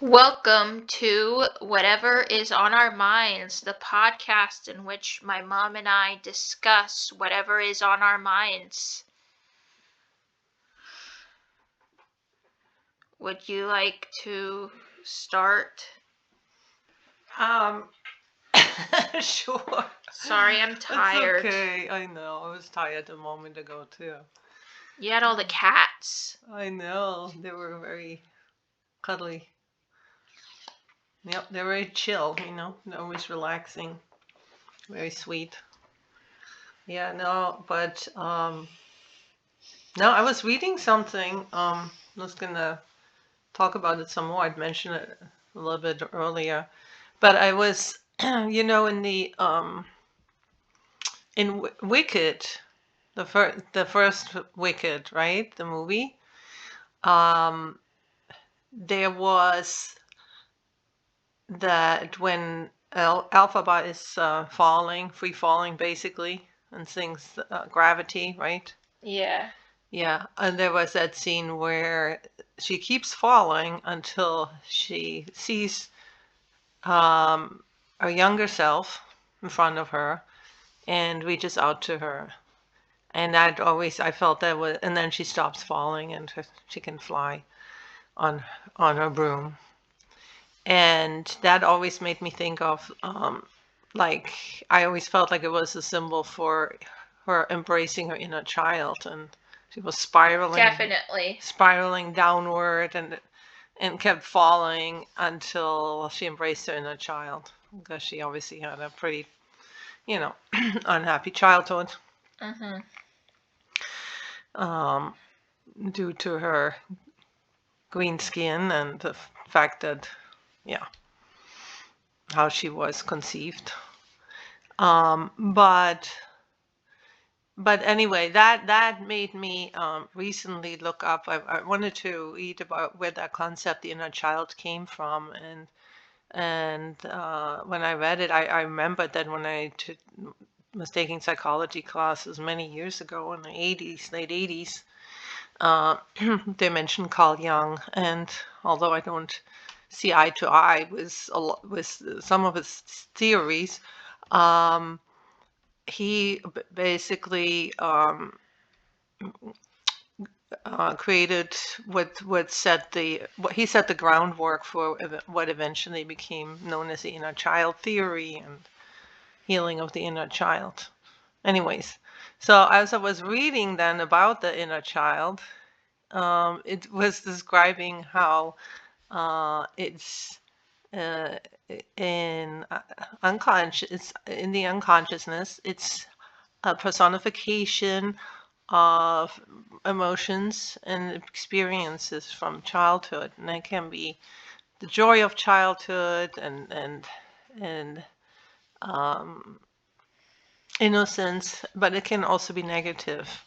Welcome to Whatever is on Our Minds, the podcast in which my mom and I discuss whatever is on our minds. Would you like to start? Sure. Sorry, I'm tired. It's okay. I know. I was tired a moment ago too. You had all the cats. I know. They were very cuddly. Yep, they're very chill, They're always relaxing. Very sweet. Yeah, no, but no, I was reading something. I was gonna talk about it some more. I'd mentioned it a little bit earlier. But I was in the Wicked, the first Wicked, right? The movie. Um, there was that when Alphaba is free falling basically, and things gravity, right? Yeah. Yeah, and there was that scene where she keeps falling until she sees um, her younger self in front of her and reaches out to her. And I felt that was, and then she stops falling and she can fly on her broom. And that always made me think of, like, I always felt like it was a symbol for her embracing her inner child, and she was Definitely. spiraling downward, and kept falling until she embraced her inner child, because she obviously had a pretty, unhappy childhood, Mm-hmm. um, due to her green skin and the fact that, yeah, how she was conceived. Um, but but anyway, that made me recently look up. I wanted to read about where that concept, the inner child, came from, and when I read it, I remembered that when was taking psychology classes many years ago in the 80s, late 80s, they mentioned Carl Jung, and although I don't see eye to eye with some of his theories, um, he basically created what he set the groundwork for what eventually became known as the inner child theory and healing of the inner child. Anyways, so as I was reading then about the inner child, it was describing how it's uh, in the unconsciousness. It's a personification of emotions and experiences from childhood, and that can be the joy of childhood and um, innocence, but it can also be negative,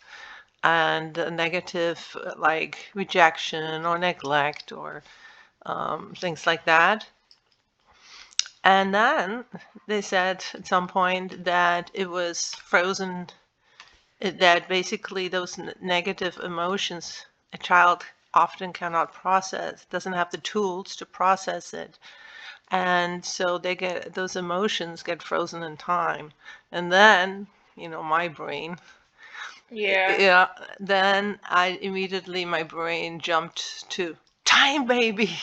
and negative like rejection or neglect or things like that. And then they said at some point that it was frozen, that basically those negative emotions a child often cannot process, doesn't have the tools to process it. And so those emotions get frozen in time. And then, my brain, Yeah. yeah, then my brain jumped to Time Baby.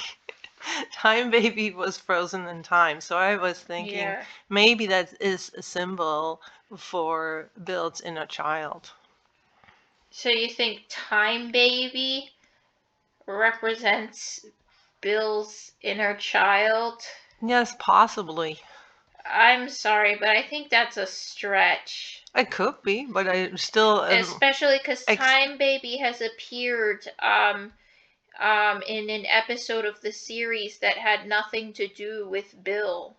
Time Baby was frozen in time. So I was thinking Yeah. maybe that is a symbol for Bill's inner child. So you think Time Baby represents Bill's inner child? Yes, possibly. I'm sorry, but I think that's a stretch. It could be, but I still Especially because ex- Time Baby has appeared in an episode of the series that had nothing to do with Bill.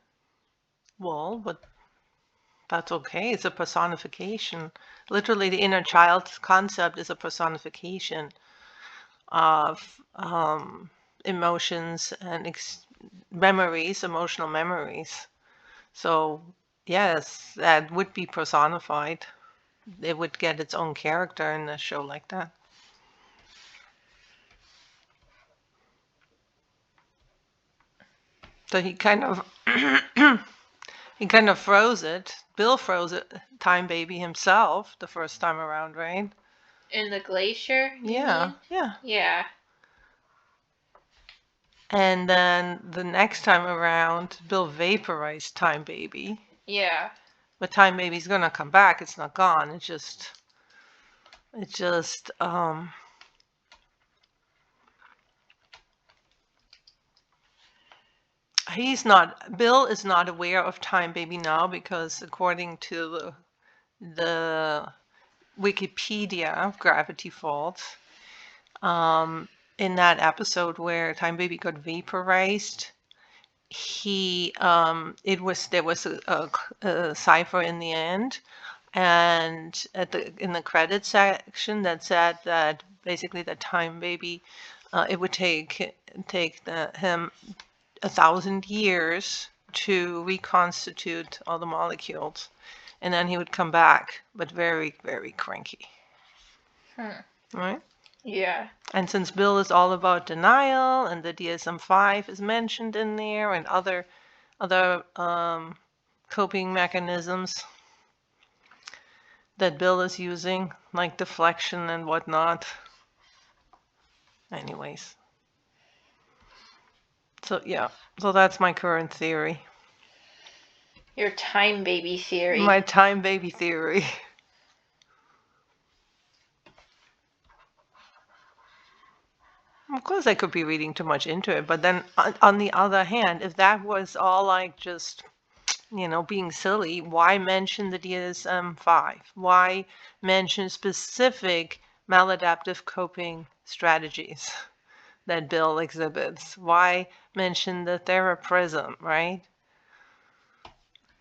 well, but that's okay. It's a personification. Literally, the inner child concept is a personification of emotions and memories, emotional memories. So, yes, that would be personified. It would get its own character in a show like that. So he kind of he kind of froze it. Bill froze it, Time Baby himself, the first time around, right? In the glacier, you Yeah, mean? yeah. Yeah. And then the next time around, Bill vaporized Time Baby. Yeah. But Time Baby's gonna come back. It's not gone. It's just Bill is not aware of Time Baby now because according to the Wikipedia of Gravity Falls, in that episode where Time Baby got vaporized, there was a cipher in the end, and in the credits section that said that basically the Time Baby, it would take him 1,000 years to reconstitute all the molecules, and then he would come back, but very, very cranky. Right? Yeah. And since Bill is all about denial, and the DSM-5 is mentioned in there, and other coping mechanisms that Bill is using, like deflection and whatnot. Anyways. So yeah, so that's my current theory. Your Time Baby theory. My Time Baby theory. Of course, I could be reading too much into it, but then on the other hand, if that was all like just, being silly, why mention the DSM-5? Why mention specific maladaptive coping strategies that Bill exhibits? Why mention the theraprism, right?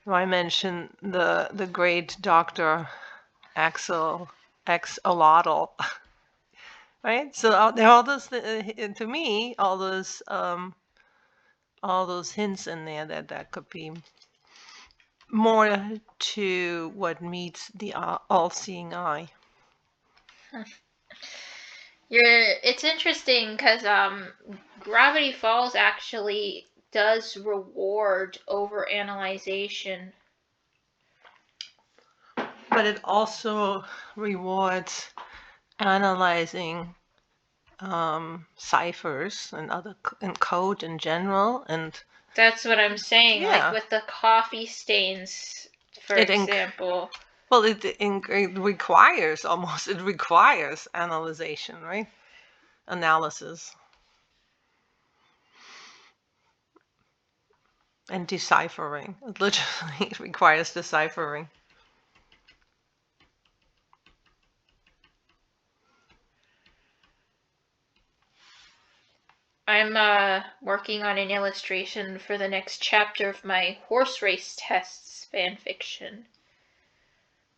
Why mention the great Dr. Axel Axolotl? Right? So there are all those, to me, all those hints in there that could be more to what meets the all-seeing eye. It's interesting because Gravity Falls actually does reward overanalyzation. But it also rewards analyzing ciphers and code in general, and that's what I'm saying. Yeah. Like with the coffee stains, for example. Well, it requires analyzation, right? Analysis and deciphering. It literally requires deciphering. I'm working on an illustration for the next chapter of my horse race tests fanfiction.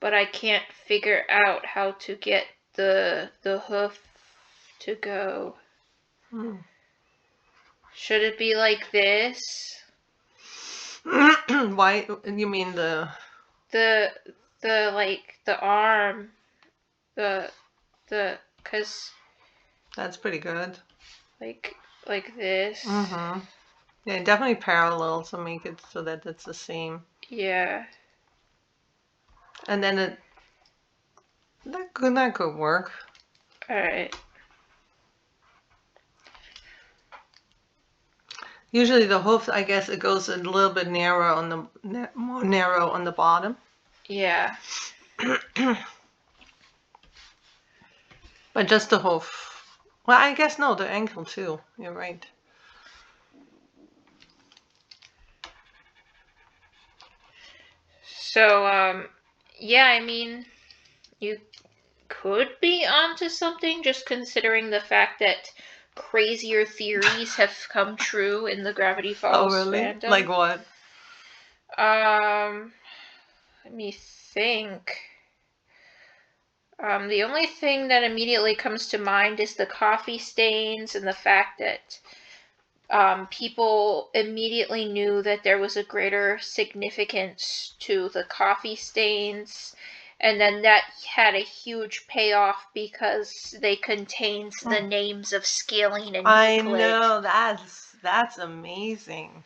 But I can't figure out how to get the hoof to go. Should it be like this? Why? You mean the like the arm, cause that's pretty good. like this. Yeah, definitely parallel to make it so that it's the same. Yeah. And then that could work. All right. Usually the hoof, I guess, it goes a little bit more narrow on the bottom. Yeah. But just the hoof. Well, I guess no, the ankle too. You're right. So, yeah, I mean, you could be onto something just considering the fact that crazier theories have come true in the Gravity Falls fandom. Like what? Let me think. The only thing that immediately comes to mind is the coffee stains and the fact that people immediately knew that there was a greater significance to the coffee stains, and then that had a huge payoff because they contained the names of scalene and Euclid. I know, that's amazing.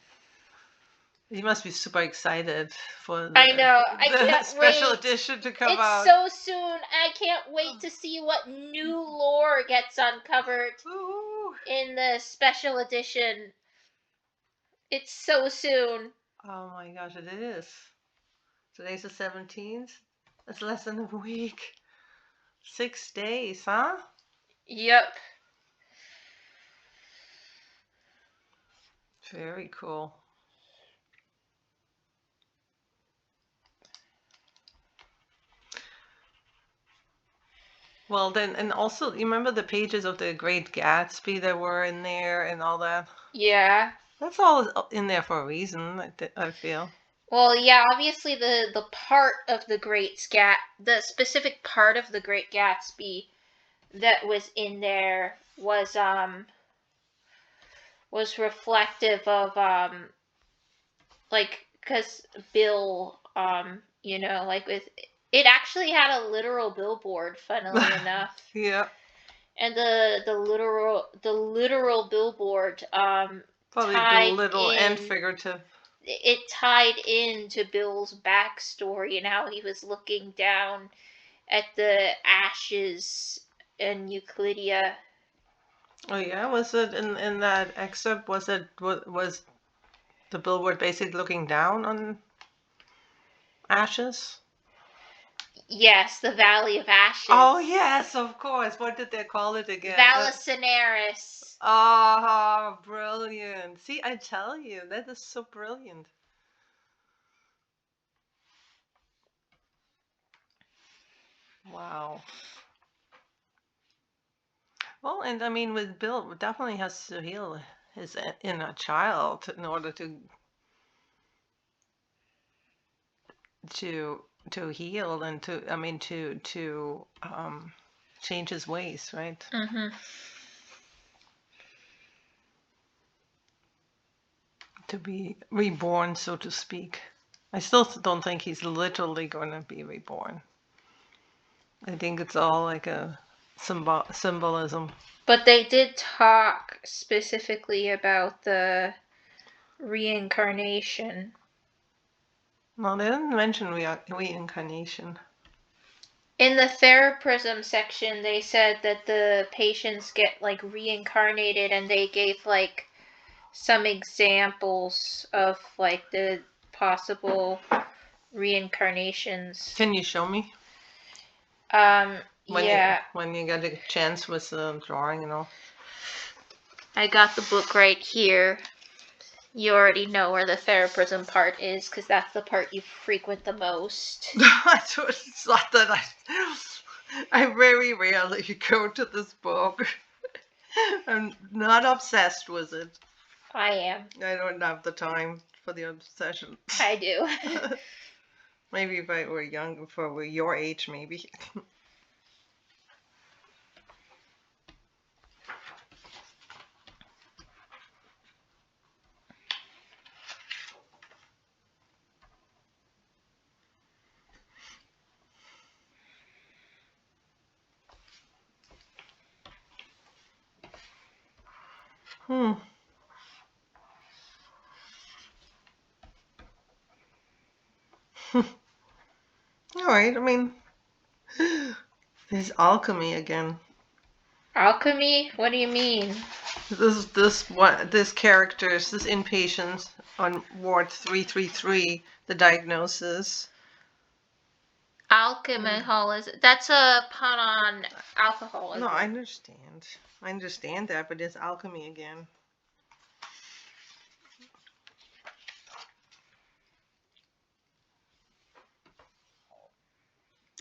You must be super excited for I know. I the can't special wait. edition to come It's out. so soon. I can't wait to see what new lore gets uncovered Ooh. in the special edition. It's so soon. Oh my gosh, it is. Today's the 17th. That's less than a week. 6 days, huh? Yep. Very cool. Well, then, and also, you remember the pages of the Great Gatsby that were in there and all that? Yeah. That's all in there for a reason, I feel. Well, yeah, obviously the part of the specific part of the Great Gatsby that was in there was reflective of like cuz Bill like with it actually had a literal billboard, funnily enough. Yeah, And the literal billboard probably tied little and in figurative. it tied into Bill's backstory and how he was looking down at the ashes in Euclidia. Oh yeah, was it in that excerpt? Was the billboard basically looking down on ashes? Yes, the Valley of Ashes. Oh yes, of course. What did they call it again? Valicineris. Oh, brilliant. See, I tell you, that is so brilliant. Wow. Well, and I mean, with Bill, definitely has to heal his inner child in order to heal and to change his ways, right? Mm-hmm. To be reborn, so to speak. I still don't think he's literally going to be reborn. I think it's all like a symbolism. But they did talk specifically about the reincarnation. No, they didn't mention reincarnation. In the theraprism section, they said that the patients get like reincarnated, and they gave like some examples of like the possible reincarnations. Can you show me? Yeah. When you get a chance with the drawing and all. I got the book right here. You already know where the theraprism part is, because that's the part you frequent the most. It's not that I very rarely go to this book. I'm not obsessed with it. I am. I don't have the time for the obsession. I do. Maybe if I were young, if I were your age, maybe. All right. I mean, there's alchemy again. Alchemy? What do you mean? This characters, this inpatient on ward 333, the diagnosis. Alcoholism. That's a pun on alcoholism. No, I understand. I understand that, but it's alchemy again.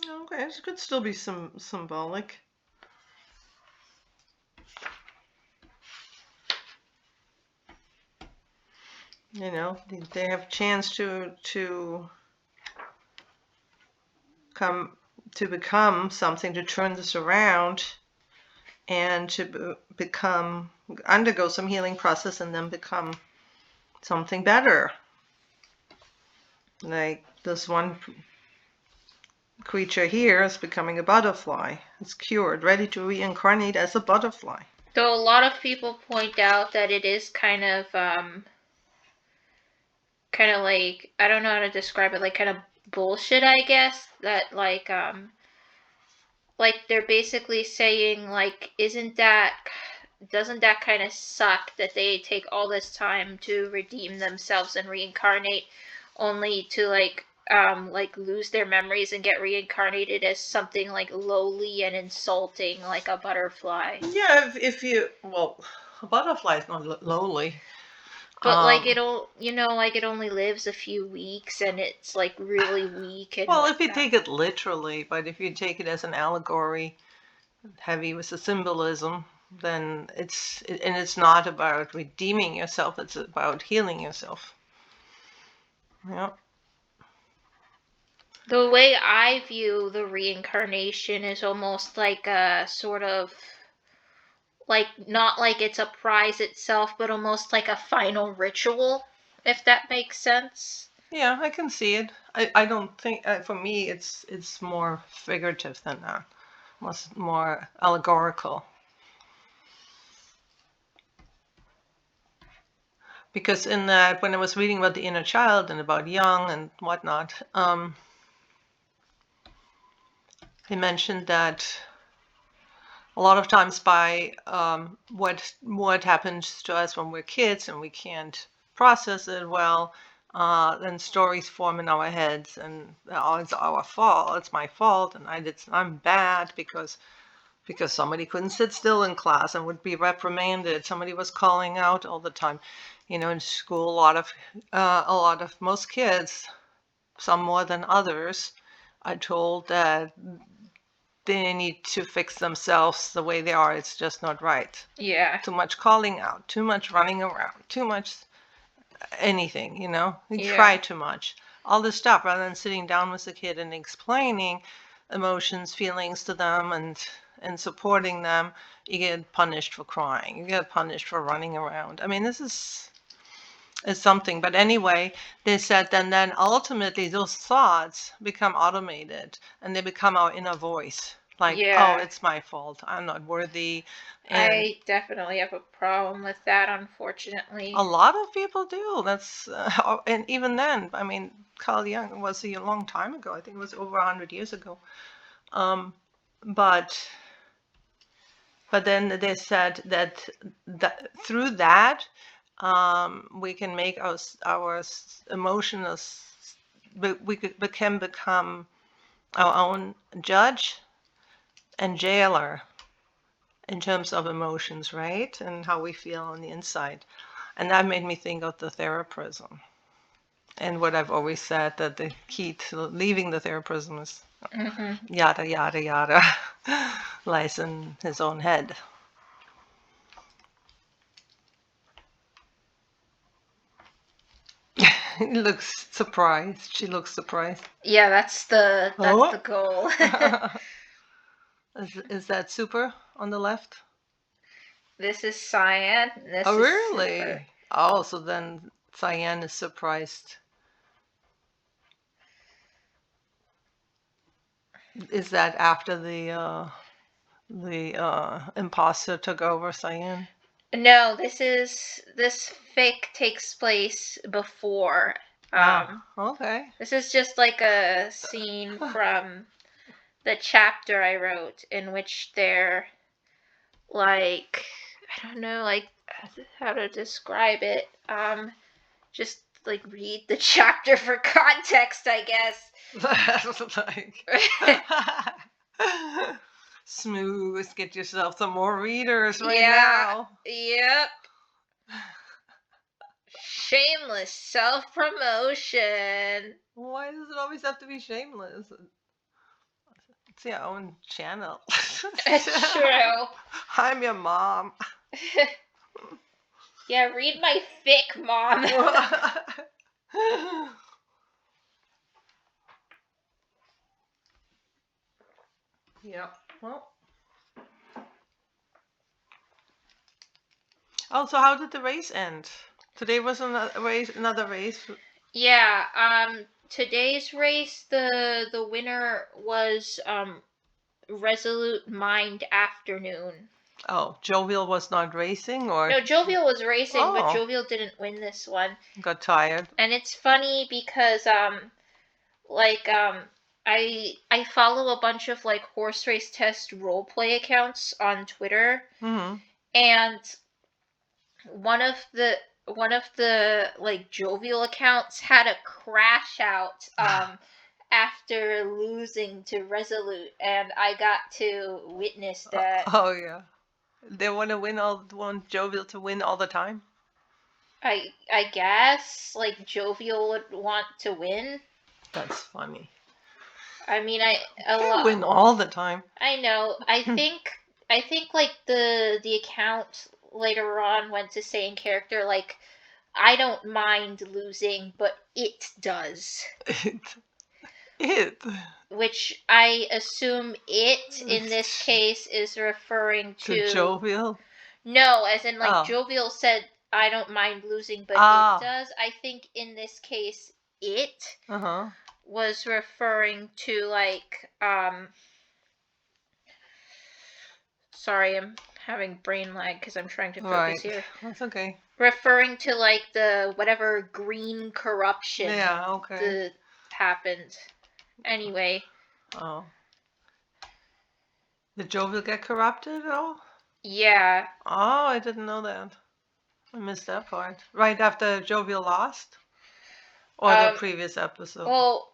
Okay, this could still be some symbolic. You know, they have a chance to become something, to turn this around, and to undergo some healing process, and then become something better. Like this one creature here is becoming a butterfly. It's cured, ready to reincarnate as a butterfly. Though a lot of people point out that it is kind of kind of like, I don't know how to describe it, like kind of bullshit, I guess, that like they're basically saying like, doesn't that kind of suck that they take all this time to redeem themselves and reincarnate only to like lose their memories and get reincarnated as something like lowly and insulting like a butterfly. Yeah, if you, well, a butterfly is not lowly. But like Um, like it only lives a few weeks and it's like really weak and well, if you whatnot. take it literally, but if you take it as an allegory, heavy with the symbolism, then it's not about redeeming yourself, it's about healing yourself. Yeah. The way I view the reincarnation is almost like a sort of like not like it's a prize itself, but almost like a final ritual, if that makes sense. Yeah, I can see it. I don't think for me it's more figurative than that. More allegorical. Because in that, when I was reading about the inner child and about Jung and whatnot, he mentioned that a lot of times by what happens to us when we're kids and we can't process it well, then stories form in our heads, and oh, it's our fault, it's my fault, and I'm bad because somebody couldn't sit still in class and would be reprimanded. Somebody was calling out all the time. You know, in school, most kids, some more than others, are told that they need to fix themselves the way they are. It's just not right. Yeah. Too much calling out, too much running around, too much anything, you know? You try Yeah. too much. All this stuff, rather than sitting down with the kid and explaining emotions, feelings to them and supporting them, you get punished for crying. You get punished for running around. I mean, this is something. But anyway, they said then ultimately those thoughts become automated and they become our inner voice. Like, oh, Yeah. it's my fault. I'm not worthy. And I definitely have a problem with that, a unfortunately. lot of people do. That's and even then, I mean, Carl Jung was a long time ago. I think it was over 100 years ago. Um, but then they said that through that we can make our emotional we can become our own judge and jailer in terms of emotions, right? And how we feel on the inside. And that made me think of the theraprism. And what I've always said, that the key to leaving the theraprism is Hmm. yada, yada, yada, lies in his own head. He looks surprised. She looks surprised. Yeah, that's the Oh, goal. is that super on the left? This is cyan, Oh, this is super. really? Oh, so then Cyan is surprised. Is that after the imposter took over Cyan? No, this fic takes place before. Ah, Um, okay. this is just like a scene from the chapter I wrote in which they're like, I don't know, like how to describe it. Just like read the chapter for context, I guess. Like smooth. Get yourself some more readers right Yeah, now. yep. Shameless self promotion. Why does it always have to be shameless? It's your own channel. It's true. I'm your mom. Yeah, read my fic, mom. Yeah. Well. Oh, so how did the race end? Today was another race. Another race. Yeah, today's race, the winner was Resolute Mind Afternoon. Oh, Jovial was not racing, or No, Jovial was racing, but Oh. Jovial didn't win this one. got tired. And it's funny because like I follow a bunch of like horse race test roleplay accounts on Twitter, Mm-hmm. and one of the like Jovial accounts had a crash out after losing to Resolute, and I got to witness that. Oh yeah. They want Jovial to win all the time. I guess like Jovial would want to win. That's funny. I mean, Can't win all the time. I know. I think like the account later on went to say in character like, I don't mind losing, but it does. It. Which I assume it in this case is referring To Jovial. No, as in like Oh. Jovial said, I don't mind losing, but Ah. it does. I think in this case, it Uh-huh. was referring to like sorry, I'm having brain lag because I'm trying to focus here. That's okay. Referring to like the whatever green corruption Yeah, okay. that happened. Anyway. Oh. Did Jovial get corrupted at all? Yeah. Oh, I didn't know that. I missed that part. Right after Jovial lost? Or the previous episode? Well,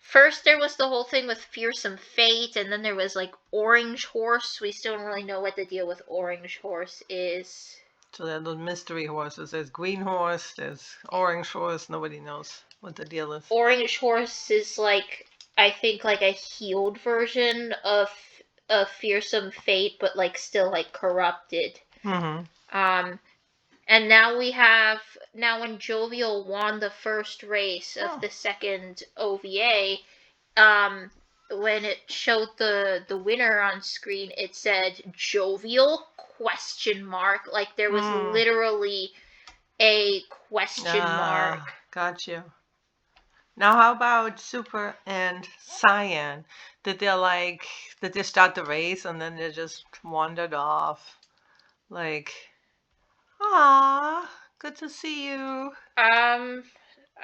first there was the whole thing with Fearsome Fate, and then there was like Orange Horse. We still don't really know what the deal with Orange Horse is. So there are those mystery horses. There's Green Horse, there's Orange Horse. Nobody knows what the deal is. Orange Horse is like, I think like a healed version of Fearsome Fate, but like still like corrupted. Mm-hmm. And now when Jovial won the first race of the second OVA, when it showed the winner on screen, it said Jovial ? Like there was literally a question mark. Gotcha. Now, how about Super and Cyan? Did they start the race and then they just wandered off? Like, ah, good to see you.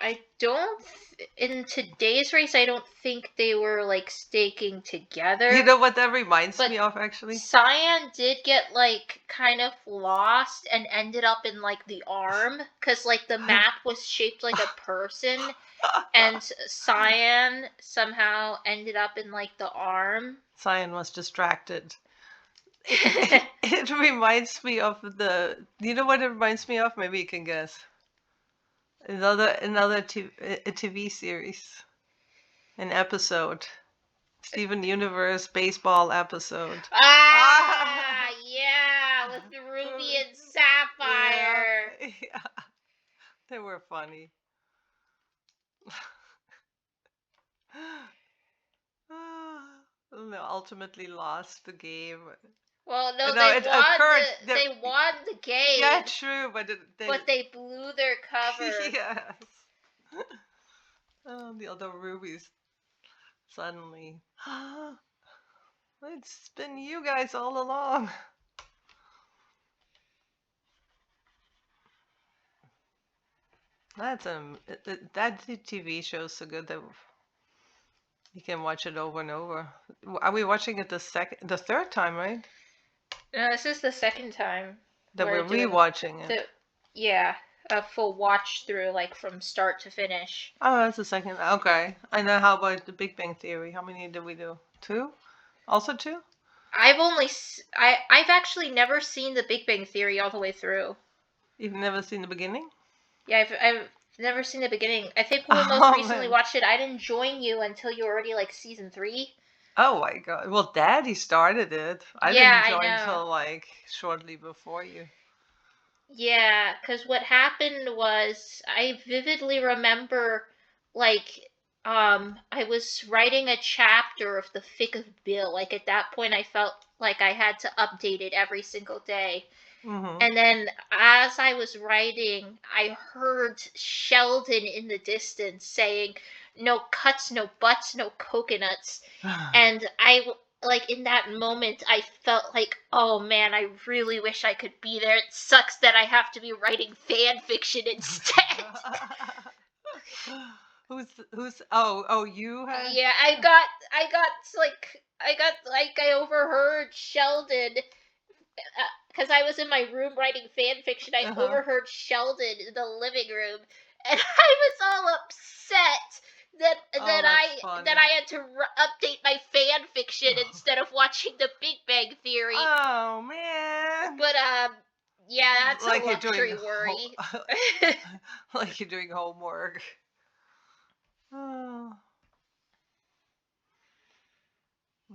I don't. In today's race, I don't think they were like staking together. You know what that reminds me of, actually? Cyan did get like kind of lost and ended up in like the arm because like the map was shaped like a person, and Cyan somehow ended up in like the arm. Cyan was distracted. It reminds me of you know what it reminds me of? Maybe you can guess. Another TV series, an episode, Steven Universe baseball episode. Yeah, with Ruby and Sapphire. Yeah. They were funny. They ultimately lost the game. Well, no, they won the game. Yeah, true, but they blew their cover. Yes. Oh, the other rubies. Suddenly, it's been you guys all along. That TV show is so good that you can watch it over and over. Are we watching it the third time, right? No, this is the second time that we're rewatching it. Yeah, a full watch through, like from start to finish. Oh, that's the second. Okay. And then how about the Big Bang Theory? How many did we do? 2? Also 2? I've actually never seen the Big Bang Theory all the way through. You've never seen the beginning? Yeah, I've never seen the beginning. I think when we most recently watched it, I didn't join you until you were already like season 3. Oh my god. Well, Daddy started it. I didn't join until like shortly before you. Yeah, because what happened was I vividly remember like I was writing a chapter of the Fic of Bill. Like at that point I felt like I had to update it every single day. Mm-hmm. And then as I was writing, I heard Sheldon in the distance saying, "No cuts, no butts, no coconuts." And like in that moment, I felt like, oh man, I really wish I could be there. It sucks that I have to be writing fan fiction instead. Who's oh you had Yeah, I overheard Sheldon, because I was in my room writing fan fiction. I overheard Sheldon in the living room, and I was all upset that I had to update my fan fiction instead of watching The Big Bang Theory. Oh man. But yeah, that's like a luxury worry. Like you're doing homework. Oh.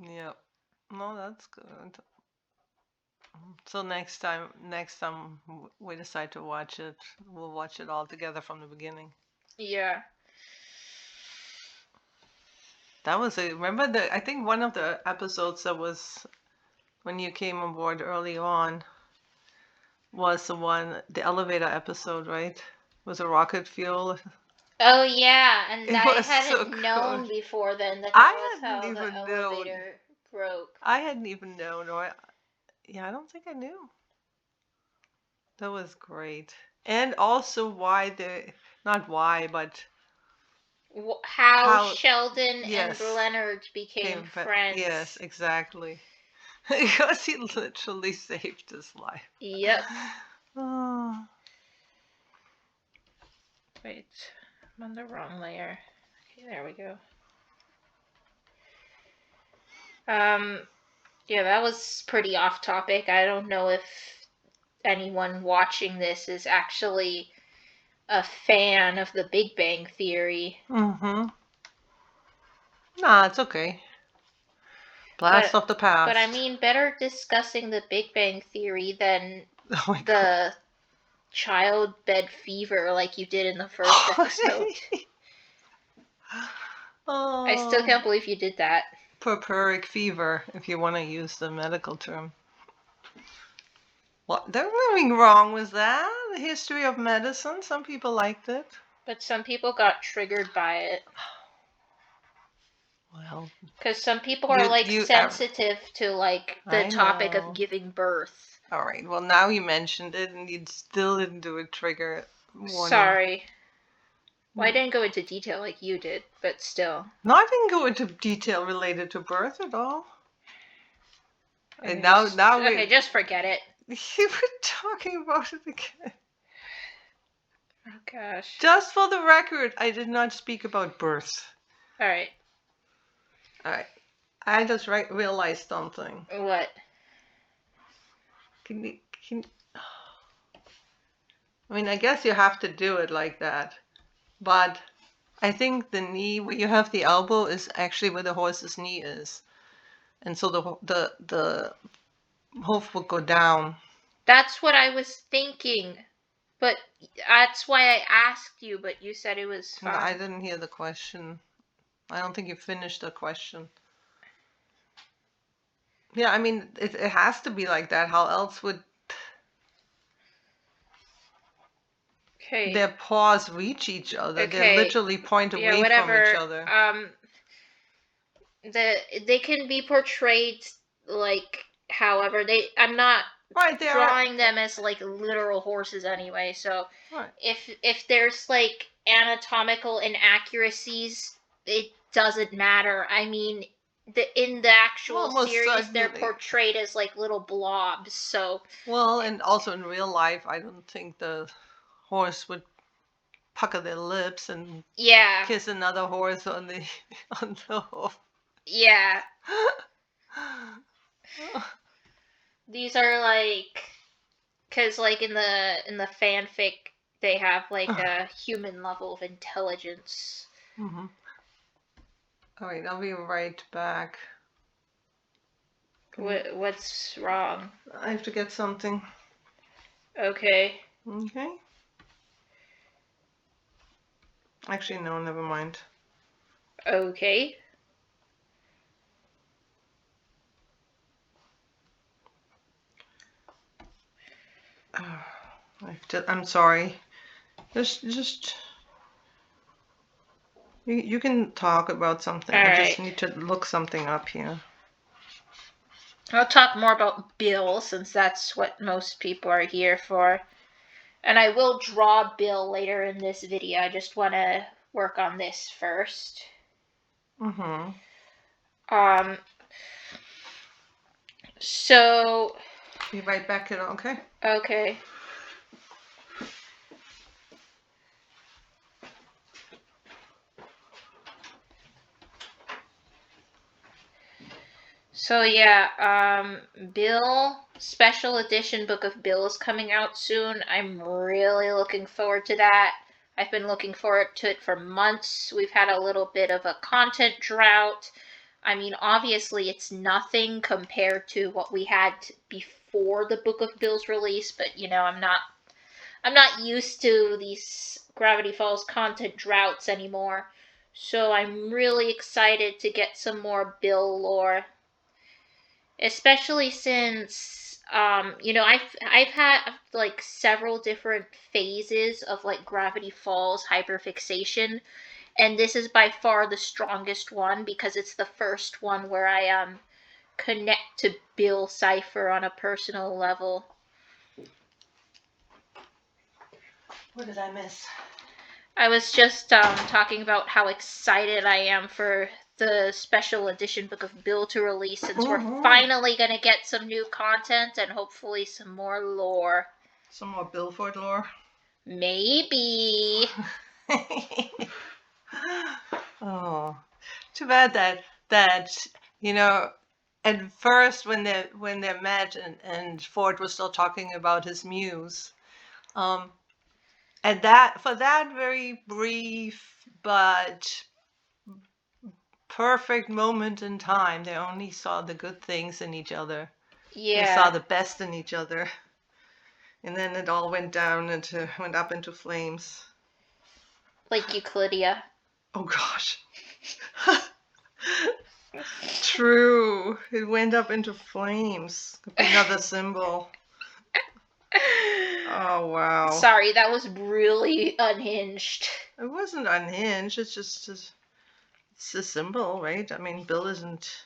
Yep. No, that's good. So next time we decide to watch it, we'll watch it all together from the beginning. Yeah. That was remember I think one of the episodes that was when you came on board early on was the elevator episode, right? Was a rocket fuel. Oh yeah, and I was hadn't so known good. before then that I was hadn't how the even known. elevator broke. I hadn't even known, yeah, I don't think I knew. That was great. And also not why, but How Sheldon yes, and Leonard became friends. Yes, exactly. Because he literally saved his life. Yep. Oh. Wait, I'm on the wrong layer. Okay, there we go. Yeah, that was pretty off topic. I don't know if anyone watching this is actually a fan of the Big Bang Theory. Mm-hmm. Nah, it's okay. Blast off the past. But I mean, better discussing the Big Bang Theory than the child bed fever like you did in the first episode. Oh. I still can't believe you did that. Purpuric fever, if you want to use the medical term. Well, there's nothing wrong with that. The history of medicine, some people liked it. But some people got triggered by it. Well, because some people are sensitive to like the topic of giving birth. All right. Well, now you mentioned it, and you still didn't do a trigger warning. Sorry. Well, I didn't go into detail like you did, but still. No, I didn't go into detail related to birth at all. Okay, and now okay, just forget it. You were talking about it again. Oh gosh. Just for the record, I did not speak about birth. All right. All right. I just realized something. What? I mean, I guess you have to do it like that. But I think the knee where you have the elbow is actually where the horse's knee is. And so the hoof will go down. That's what I was thinking. But that's why I asked you, but you said it was fine. No, I didn't hear the question. I don't think you finished the question. Yeah, I mean, it has to be like that. How else would their paws reach each other? Okay. They literally point away from each other. They can be portrayed like however I'm not drawing them as like literal horses anyway. So if there's like anatomical inaccuracies, it doesn't matter. I mean, in the actual series, they're portrayed as like little blobs. So and also in real life, I don't think the horse would pucker their lips and kiss another horse on the hoof. Yeah. These are like, cause like in the fanfic, they have like a human level of intelligence. Mm-hmm. All right, I'll be right back. What's wrong? I have to get something. Okay. Okay. Actually, no, never mind. Okay. I'm sorry. Just you can talk about something. I just need to look something up here. I'll talk more about Bill since that's what most people are here for. And I will draw Bill later in this video. I just want to work on this first. Mm-hmm. Um, so. Be right back, kiddo, okay? Okay. So yeah, Bill special edition book of Bill is coming out soon. I'm really looking forward to that. I've been looking forward to it for months. We've had a little bit of a content drought. I mean, obviously it's nothing compared to what we had before the Book of Bill's release, but you know, I'm not used to these Gravity Falls content droughts anymore. So I'm really excited to get some more Bill lore, especially since you know, I've had like several different phases of like Gravity Falls hyperfixation, and this is by far the strongest one because it's the first one where I connect to Bill Cipher on a personal level. What did I miss? I was just talking about how excited I am for the special edition book of Bill to release, since we're finally going to get some new content and hopefully some more lore. Some more Billford lore? Maybe. Oh, too bad that you know, at first when they met and Ford was still talking about his muse, and that for that very brief but perfect moment in time, they only saw the good things in each other. Yeah. They saw the best in each other, and then it all went up into flames. Like Euclidia. Oh gosh. True. It went up into flames. Another symbol. Oh wow. Sorry, that was really unhinged. It wasn't unhinged. It's just it's a symbol, right? I mean, Bill isn't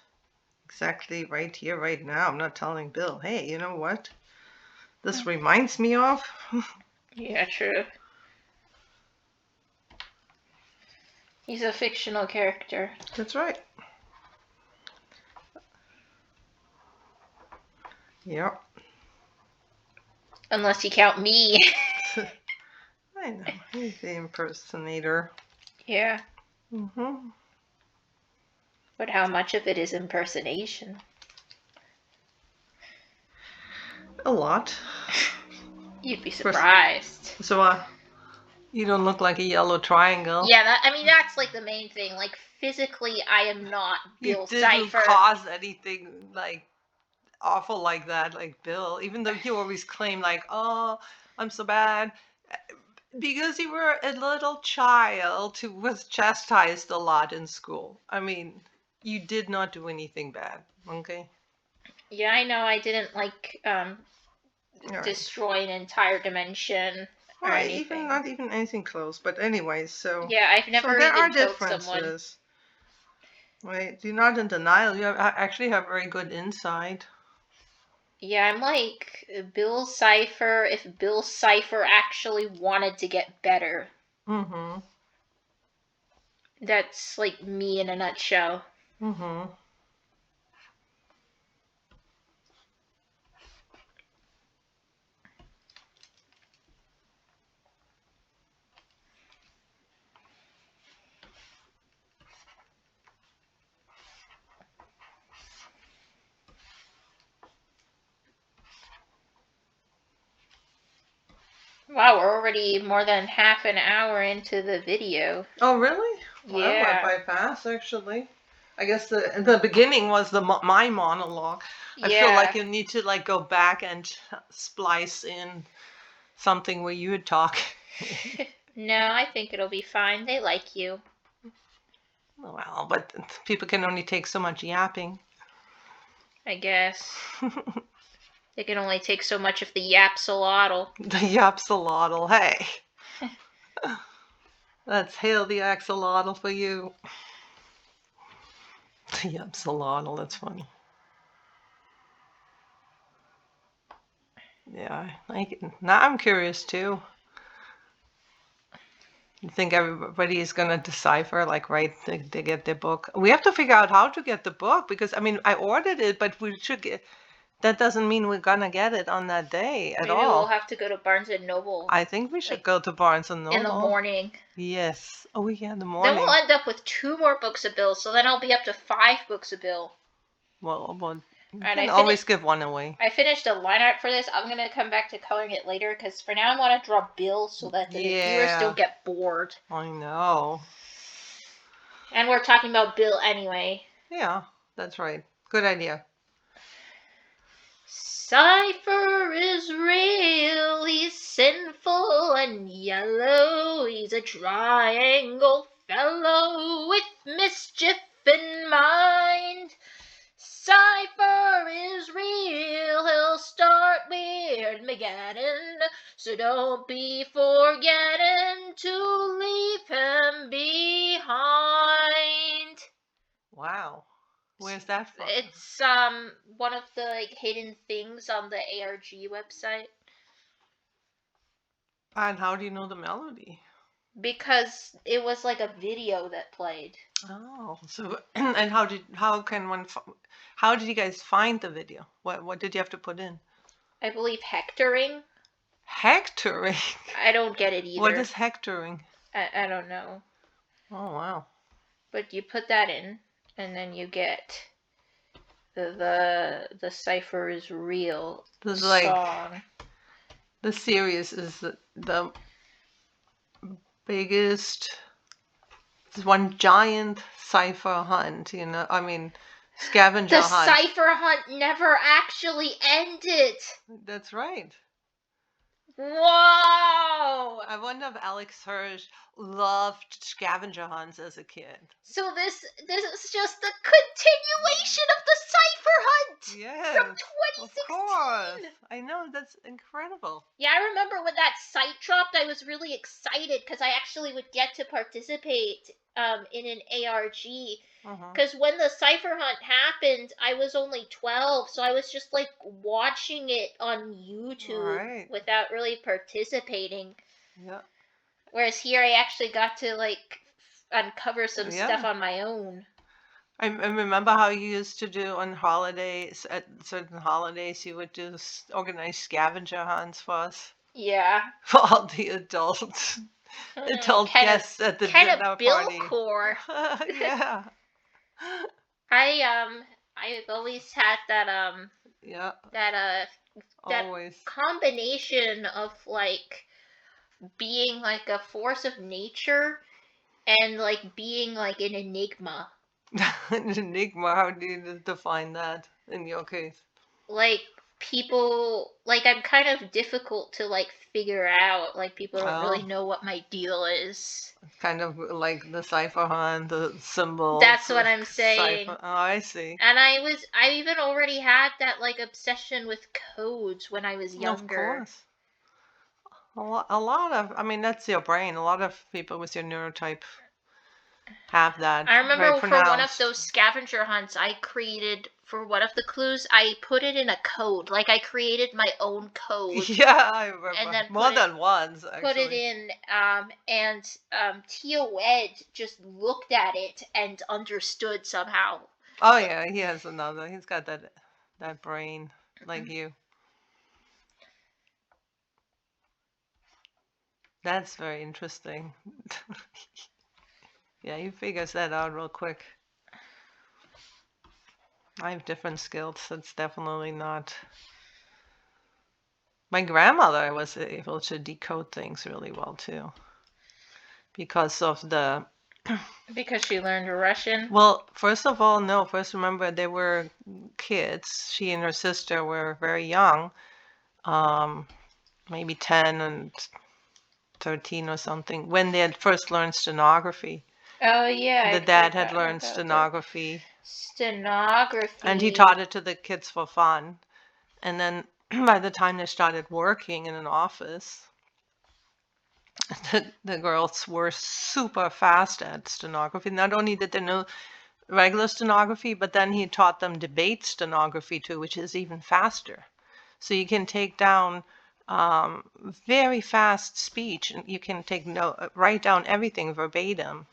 exactly right here, right now. I'm not telling Bill, hey, you know what? This reminds me of. Yeah, true. He's a fictional character. That's right. Yep. Unless you count me. I know. He's the impersonator. Yeah. Mm-hmm. But how much of it is impersonation? A lot. You'd be surprised. So, you don't look like a yellow triangle. Yeah, that's like the main thing. Like, physically, I am not Bill Cipher. You didn't cause anything like awful like that, like Bill, even though you always claim like, oh, I'm so bad. Because you were a little child who was chastised a lot in school. I mean, you did not do anything bad, okay? Yeah, I know I didn't like destroy an entire dimension or anything. Not even anything close. But anyway, so yeah, I've never there are even killed differences. someone. Right? You're not in denial. You actually have very good insight. Yeah, I'm like Bill Cipher if Bill Cipher actually wanted to get better. Mm-hmm. That's like me in a nutshell. Mm-hmm. Wow, we're already more than half an hour into the video. Oh, really? Well, Yeah. that went by fast, actually. I guess the beginning was my monologue. Yeah. I feel like you need to like go back and splice in something where you would talk. No, I think it'll be fine. They like you. Well, but people can only take so much yapping. I guess. They can only take so much of the yapsolotl. The yapsolotl, hey. Let's hail the axolotl for you. The yapsolotl, that's funny. Yeah, now I'm curious too. You think everybody is gonna decipher, like, right? They get their book. We have to figure out how to get the book because I mean, I ordered it, but we should get. That doesn't mean we're gonna get it on that day at Maybe we'll all. have to go to Barnes and Noble I think we should like go to Barnes and in the Noble. morning. Yes. Oh yeah, in the Then we'll morning. end up with 2 more books of Bill, so then I'll be up to 5 books of Bill. Well, you And can always give one away. I finished a line art for this. I'm gonna come back to coloring it later because for now I want to draw Bill so that the viewers Yeah, don't get bored. I know. And we're talking about Bill anyway. Yeah, that's right. Good idea. Cipher is real, he's sinful and yellow, he's a triangle fellow with mischief in mind. Cipher is real, he'll start weird Mageddon, so don't be forgetting to leave him behind. Wow. Where's that from? It's one of the like hidden things on the ARG website. And how do you know the melody? Because it was like a video that played. Oh, so and how did you guys find the video? What did you have to put in? I believe hectoring. Hectoring. I don't get it either. What is hectoring? I don't know. Oh wow. But you put that in, and then you get the cipher is real This is song. like the series is the biggest. It's one giant cipher hunt. You know, I mean, scavenger The hunt. cipher hunt never actually ended. That's right. Whoa! I wonder if Alex Hirsch loved scavenger hunts as a kid. So this is just the continuation of the cipher hunt Yes, from of 2016. course. I know, that's incredible. Yeah, I remember when that site dropped, I was really excited because I actually would get to participate in an ARG. Because when the cipher hunt happened, I was only 12, so I was just like watching it on YouTube without really participating. Yeah. Whereas here, I actually got to like uncover some stuff on my own. I remember how you used to do on holidays, at certain holidays, you would do organize scavenger hunts for us. Yeah. For all the adult guests at the dinner party. Billcore. Yeah. I've always had that always combination of like being like a force of nature and like being like an enigma. An enigma, how do you define that in your case? Like people, like I'm kind of difficult to like figure out. Like people don't really know what my deal is. Kind of like the cipher hunt, the symbol. That's what I'm saying. Oh, I see. And I even already had that like obsession with codes when I was younger. Of course. A lot of, I mean, that's your brain. A lot of people with your neurotype have that. I remember for one of those scavenger hunts I created for one of the clues, I put it in a code. Like I created my own code. Yeah, I remember. And then more than once, actually. Put it in, and Tio Ed just looked at it and understood somehow. Oh yeah, he has another. He's got that brain like you. That's very interesting. Yeah, he figures that out real quick. I have different skills. That's definitely not. My grandmother was able to decode things really well too. Because of the. Because she learned Russian? Well, first of all, no. First, remember, they were kids. She and her sister were very young. Maybe 10 and 13 or something, when they had first learned stenography. Oh, yeah. The dad had learned stenography. And he taught it to the kids for fun. And then by the time they started working in an office, the girls were super fast at stenography. Not only did they know regular stenography, but then he taught them debate stenography too, which is even faster. So you can take down very fast speech, and you can write down everything verbatim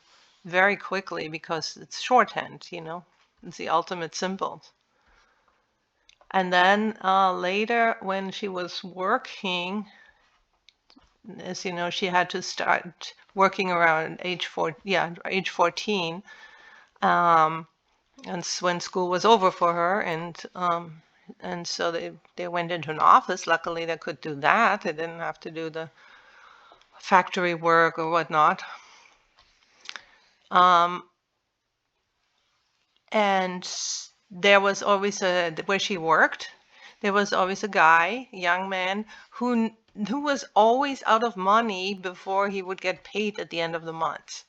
very quickly because it's shorthand, it's the ultimate symbol. And then later, when she was working, as you know, she had to start working around age 14. And when school was over for her, and so they went into an office. Luckily, they could do that. They didn't have to do the factory work or whatnot. And there was always where she worked, there was always a guy, a young man, who was always out of money before he would get paid at the end of the month.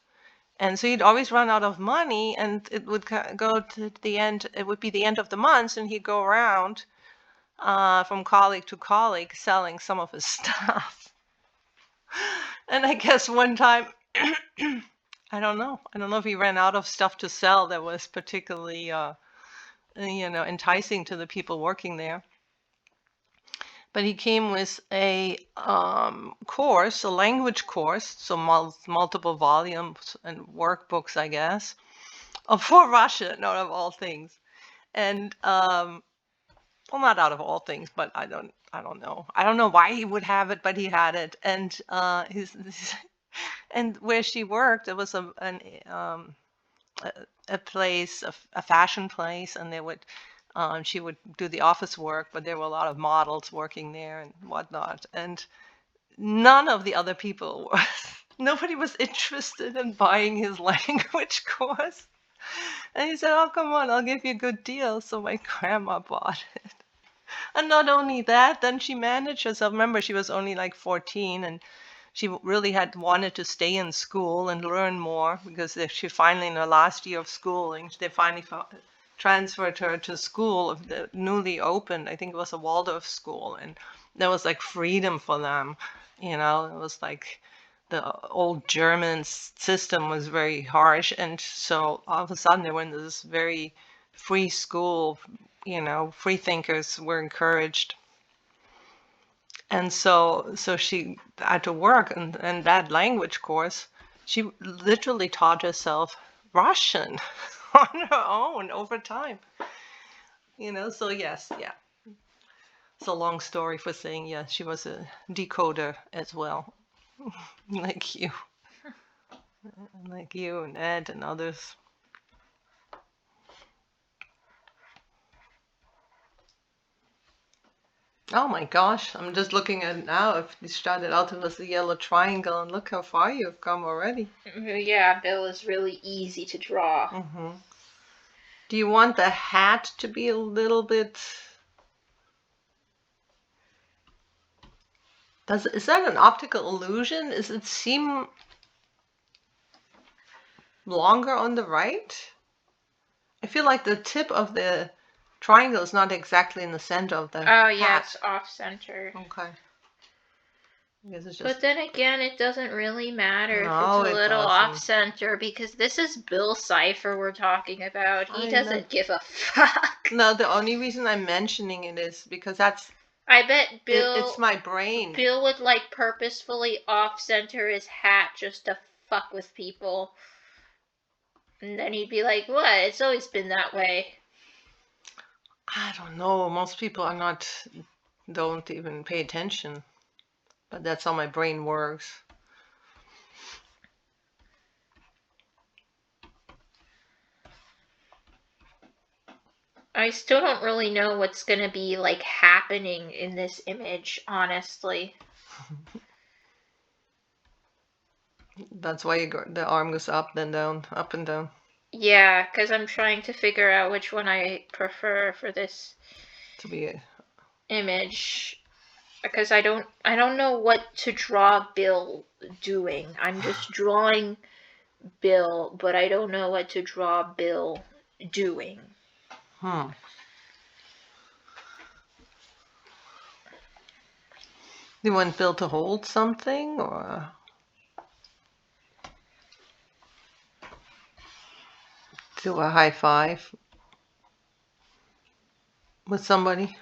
And so he'd always run out of money, and it would go to the end. It would be the end of the month, and he'd go around from colleague to colleague selling some of his stuff. And I guess one time, I don't know if he ran out of stuff to sell that was particularly, enticing to the people working there. But he came with a course, a language course, so multiple volumes and workbooks, I guess, for Russian, out of all things. And well, not out of all things, but I don't know. I don't know why he would have it, but he had it. And and where she worked, it was a place, a fashion place, and they would. She would do the office work, but there were a lot of models working there and whatnot. And none of the other people nobody was interested in buying his language course. And he said, "Oh, come on, I'll give you a good deal." So my grandma bought it. And not only that, then she managed herself. Remember, she was only like 14, and she really had wanted to stay in school and learn more, because she finally, in her last year of schooling, they finally transferred her to school, the newly opened, I think it was a Waldorf school, and there was like freedom for them. It was like the old German system was very harsh, and so all of a sudden they were in this very free school. Free thinkers were encouraged. And so she had to work, and that language course, she literally taught herself Russian on her own over time. So yes, yeah. It's a long story for saying, yes, she was a decoder as well, like you, and Ed and others. Oh my gosh, I'm just looking at it now. If you started out with a yellow triangle, and look how far you've come already. Yeah, Bill is really easy to draw. Mm-hmm. Do you want the hat to be a little bit... Is that an optical illusion? Does it seem longer on the right? I feel like the tip of the triangle is not exactly in the center of the hat. Oh, yeah, it's off-center. Okay. I guess it's just... But then again, it doesn't really matter if No, it's a it little doesn't. off-center, because this is Bill Cipher we're talking about. He doesn't give a fuck. No, the only reason I'm mentioning it is because that's... I bet Bill... It's my brain. Bill would, like, purposefully off-center his hat just to fuck with people. And then he'd be like, what? It's always been that way. I don't know. Most people don't even pay attention. But that's how my brain works. I still don't really know what's going to be, like, happening in this image, honestly. That's why the arm goes up, then down, up and down. Yeah, because I'm trying to figure out which one I prefer for this to be image. Because I don't know what to draw Bill doing. I'm just drawing Bill, but I don't know what to draw Bill doing. You want Bill to hold something, or do a high five with somebody?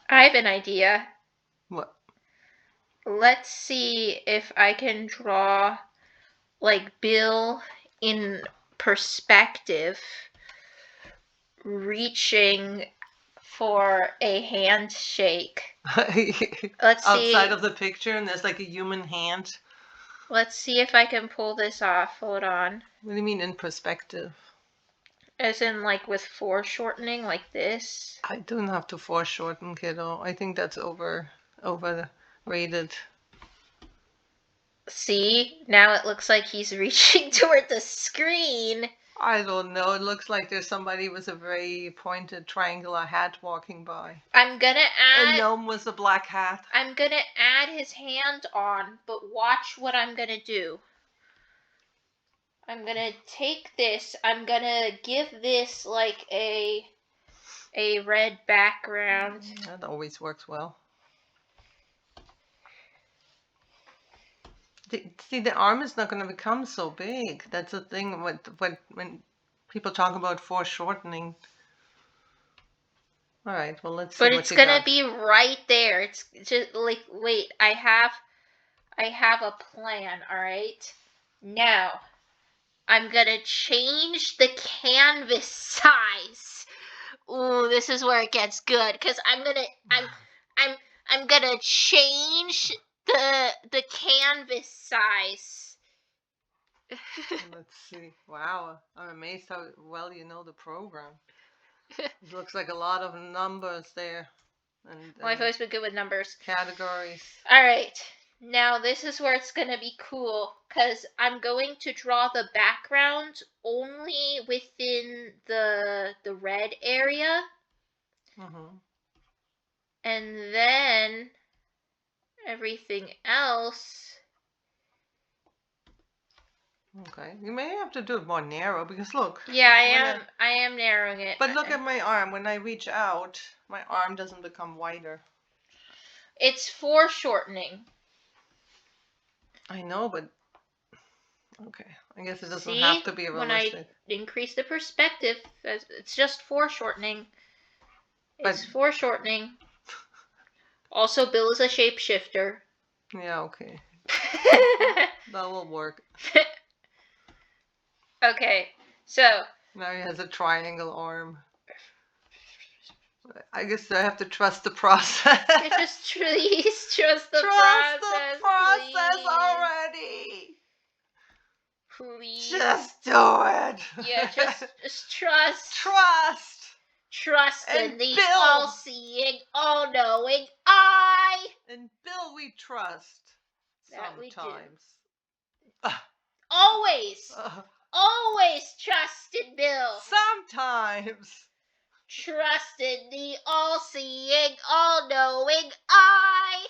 I have an idea. What? Let's see if I can draw like Bill in perspective, reaching for a handshake. Let's Outside see. of the picture, and there's like a human hand. Let's see if I can pull this off. Hold on. What do you mean in perspective? As in, like, with foreshortening, like this. I don't have to foreshorten, kiddo. I think that's overrated. See? Now it looks like he's reaching toward the screen. I don't know. It looks like there's somebody with a very pointed triangular hat walking by. I'm gonna A add. gnome with a black hat. I'm gonna add his hand on, but watch what I'm gonna do. I'm gonna take this. I'm gonna give this like a red background. That always works well. See, the arm is not going to become so big. That's the thing when people talk about foreshortening. All right, well, let's see But what it's you gonna got. be right there. It's just like, wait, I have a plan, all right? Now, I'm gonna change the canvas size. Ooh, this is where it gets good, cause I'm gonna change the canvas size. Let's see. Wow, I'm amazed how well you know the program. It looks like a lot of numbers there. And Well, I've always been good with numbers. Categories. All right. Now this is where it's gonna be cool, because I'm going to draw the background only within the red area. Mm-hmm. And then everything else. Okay, you may have to do it more narrow because look. Yeah, I am narrowing it. But look at my arm. When I reach out, my arm doesn't become wider. It's foreshortening. I know, but okay. I guess it doesn't See? have to be When realistic. I increase the perspective, it's just foreshortening. It's But foreshortening. Also, Bill is a shapeshifter. yeah, okay. That will work. Okay, so Now he has a triangle arm. I guess I have to trust the process. just please trust the Trust process. the process Please. already. Please. Just do it. Yeah, just trust. Trust in And the Bill. all-seeing, all-knowing eye. And Bill, we trust. That we do. Sometimes. Always. Always trust in Bill. Sometimes. Trust in the all-seeing, all-knowing eye.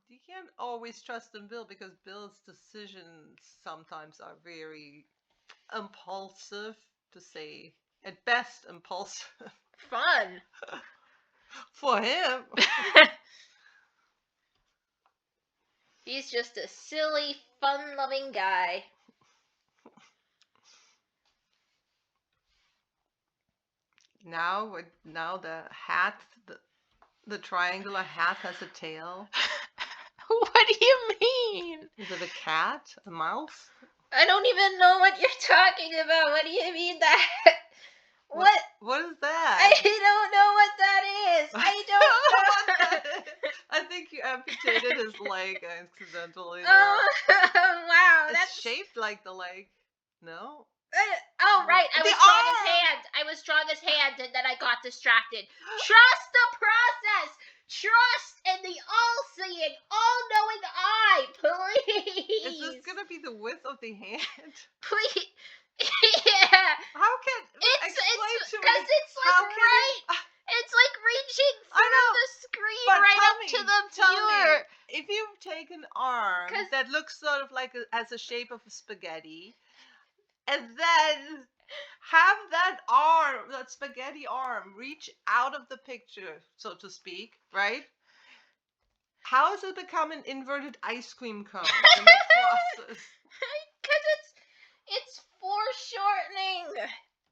You can't always trust in Bill because Bill's decisions sometimes are very impulsive, to say at best impulsive. Fun. For him. He's just a silly, fun-loving guy. Now the hat, the triangular hat has a tail. What do you mean? Is it a cat? A mouse? I don't even know what you're talking about. What do you mean that? What? What is that? I don't know what that is. I don't know. I think you amputated his leg accidentally. Oh, wow. It's shaped like the leg. No? Oh, right. I was drawing his hand. I was drawing his hand and then I got distracted. Trust the process. Trust in the all-seeing, all-knowing eye. Please. Is this going to be the width of the hand? Please. Yeah. How can... It's because it's like right... It's like reaching through the screen right up to the viewer. If you take an arm that looks sort of like has a shape of a spaghetti, and then have that arm, that spaghetti arm, reach out of the picture, so to speak, right? How has it become an inverted ice cream cone in the process? Because it's foreshortening.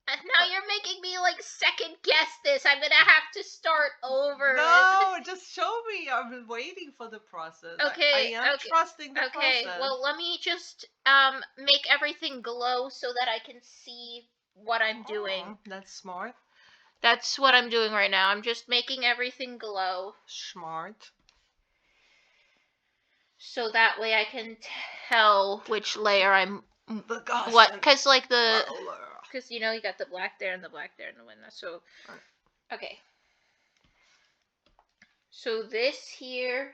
Now you're making me like second guess this. I'm gonna have to start over. No, just show me. I've been waiting for the process. Okay, I am okay, trusting the okay. process. Well, let me just make everything glow so that I can see what I'm doing. Oh, that's smart. That's what I'm doing right now. I'm just making everything glow. Smart. So that way I can tell which layer I'm The Gaussian what, because like the roller. because you know you got the black there and the black there and the window. So okay. So this here.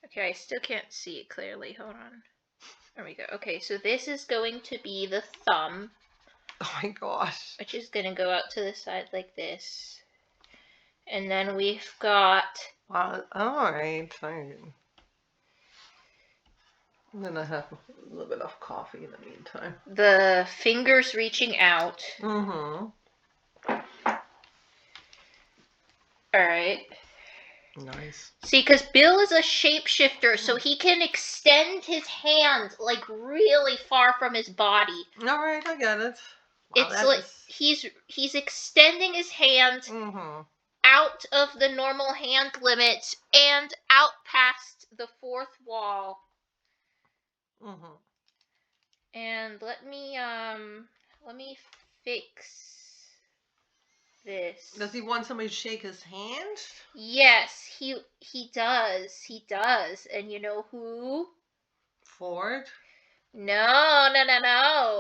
Okay, I still can't see it clearly. Hold on. There we go. Okay, so this is going to be the thumb. Oh my gosh. Which is going to go out to the side like this. And then we've got... Alright, fine. I'm going to have a little bit of coffee in the meantime. The fingers reaching out. Mm-hmm. Alright. Nice. See, because Bill is a shapeshifter, so he can extend his hand like really far from his body. Alright, I get it. Wow, it's like he's extending his hand out of the normal hand limits and out past the fourth wall. And let me fix this. Does he want somebody to shake his hand? Yes, he does. He does. And you know who? Ford? No.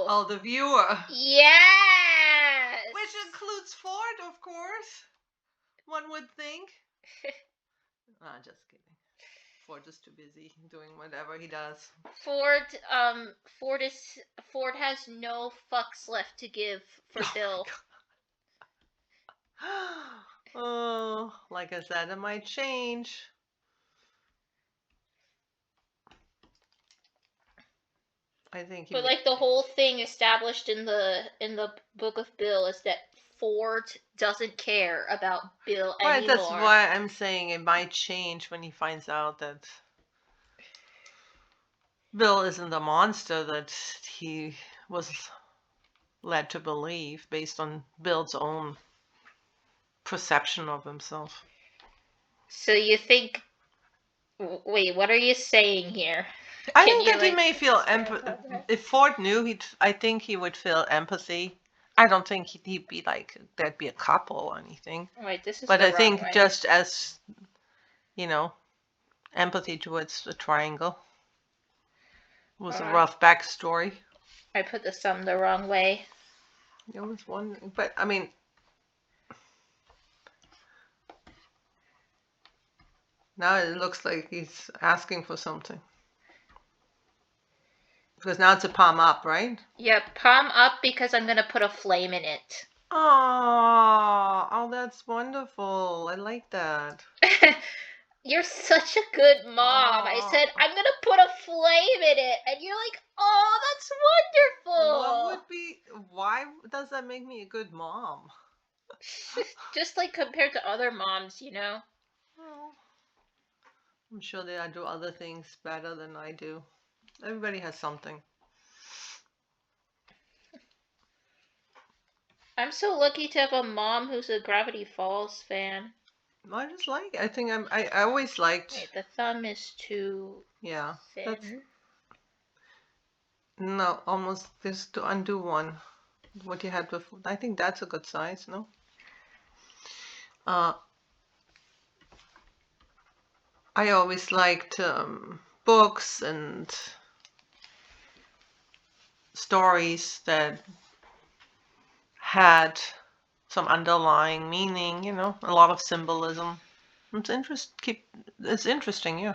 Oh, the viewer. Yes. Which includes Ford, of course. One would think. Just kidding. Ford is too busy doing whatever he does. Ford has no fucks left to give for Bill. Oh, like I said, it might change. I think. But like the whole thing established in the book of Bill is that Ford doesn't care about Bill anymore. Right, that's why I'm saying it might change when he finds out that Bill isn't the monster that he was led to believe based on Bill's own perception of himself. So you think... Wait, what are you saying here? I think that he may feel empathy. If Ford knew, I think he would feel empathy. I don't think he'd be like, there'd be a couple or anything. Wait, this is but the I think wrong way. Just as, empathy towards the triangle was a rough backstory. I put the sum the wrong way. I was wondering, but I mean, now it looks like he's asking for something. Because now it's a palm up, right? Yep, palm up because I'm going to put a flame in it. Oh, that's wonderful. I like that. You're such a good mom. I said, I'm going to put a flame in it. And you're like, oh, that's wonderful. Why does that make me a good mom? Just like compared to other moms, Well, I'm sure they do other things better than I do. Everybody has something. I'm so lucky to have a mom who's a Gravity Falls fan. I just like it. I think I always liked... Wait, the thumb is too thin. No, almost just to undo one. What you had before. I think that's a good size, no? I always liked books and stories that had some underlying meaning, a lot of symbolism. It's interesting, yeah.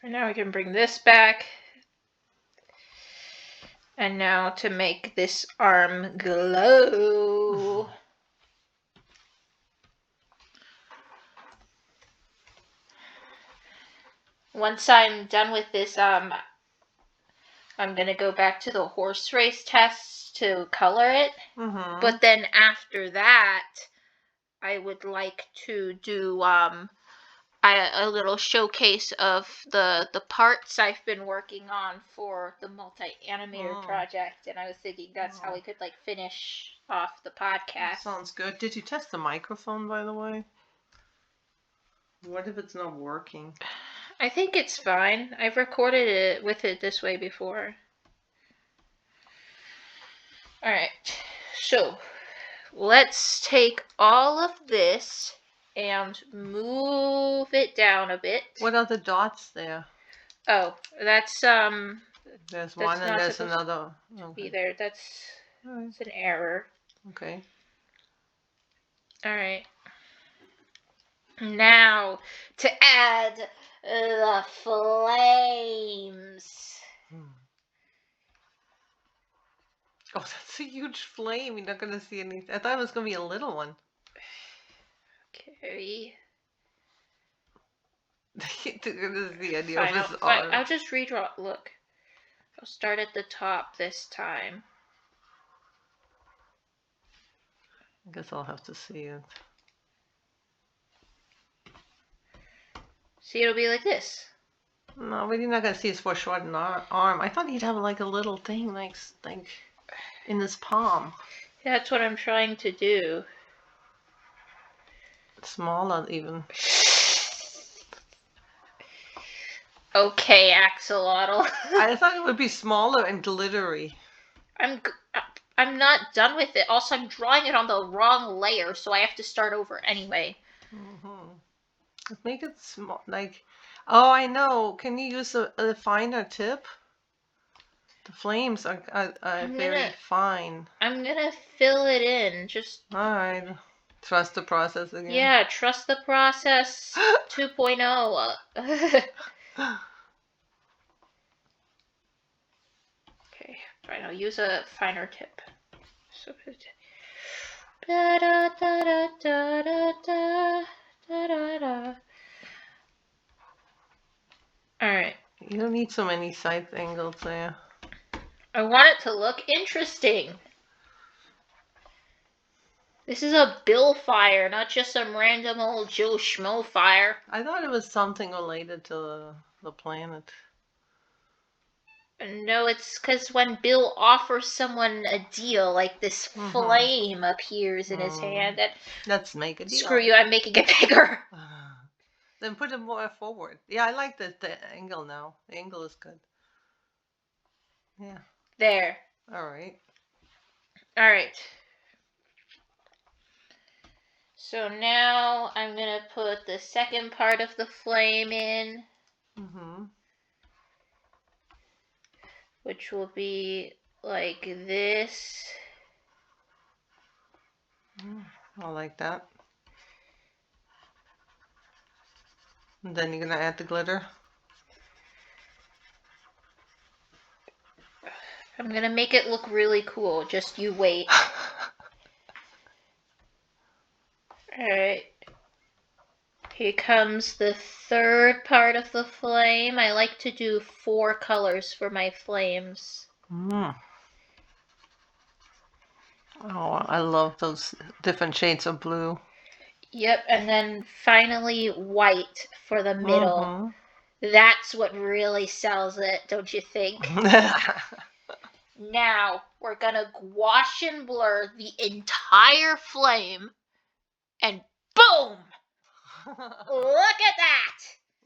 And now we can bring this back. And now to make this arm glow. Once I'm done with this, I'm going to go back to the horse race tests to color it. But then after that, I would like to do a little showcase of the parts I've been working on for the multi-animator project, and I was thinking that's how we could like finish off the podcast. Sounds good. Did you test the microphone, by the way? What if it's not working? I think it's fine. I've recorded it with it this way before. Alright, so let's take all of this and move it down a bit. What are the dots there? Oh, that's There's one and there's another. Be there. That's it's an error. Okay. Alright. Now to add the flames. Oh, that's a huge flame. You're not gonna see anything. I thought it was gonna be a little one. Okay. Fine, I'll just redraw. Look, I'll start at the top this time. I guess I'll have to see it. See, it'll be like this. No, we're not gonna see his foreshortened arm. I thought he'd have like a little thing, like in his palm. That's what I'm trying to do. Smaller, even. Okay, Axolotl. I thought it would be smaller and glittery. I'm not done with it. Also, I'm drawing it on the wrong layer, so I have to start over anyway. Make it small, like. Oh, I know. Can you use a finer tip? The flames are very fine. I'm gonna fill it in. Just. Alright. Trust the process again. Yeah, trust the process 2.0. Okay, fine. I'll use a finer tip. So. Da da da da da da da da da. Alright. You don't need so many side angles there. I want it to look interesting. This is a Bill fire, not just some random old Joe Schmo fire. I thought it was something related to the planet. No, it's because when Bill offers someone a deal, like this flame appears in his hand. And let's make a deal. Screw you, I'm making it bigger. Then put it more forward. Yeah, I like the angle now. The angle is good. Yeah. There. Alright. Alright. So now I'm going to put the second part of the flame in. Which will be like this. I like that. And then you're gonna add the glitter. I'm gonna make it look really cool. Just you wait. Alright. Here comes the third part of the flame. I like to do 4 colors for my flames. Oh, I love those different shades of blue. Yep, and then finally white for the middle. That's what really sells it, don't you think? Now, we're gonna gouache and blur the entire flame, and boom! Look at that!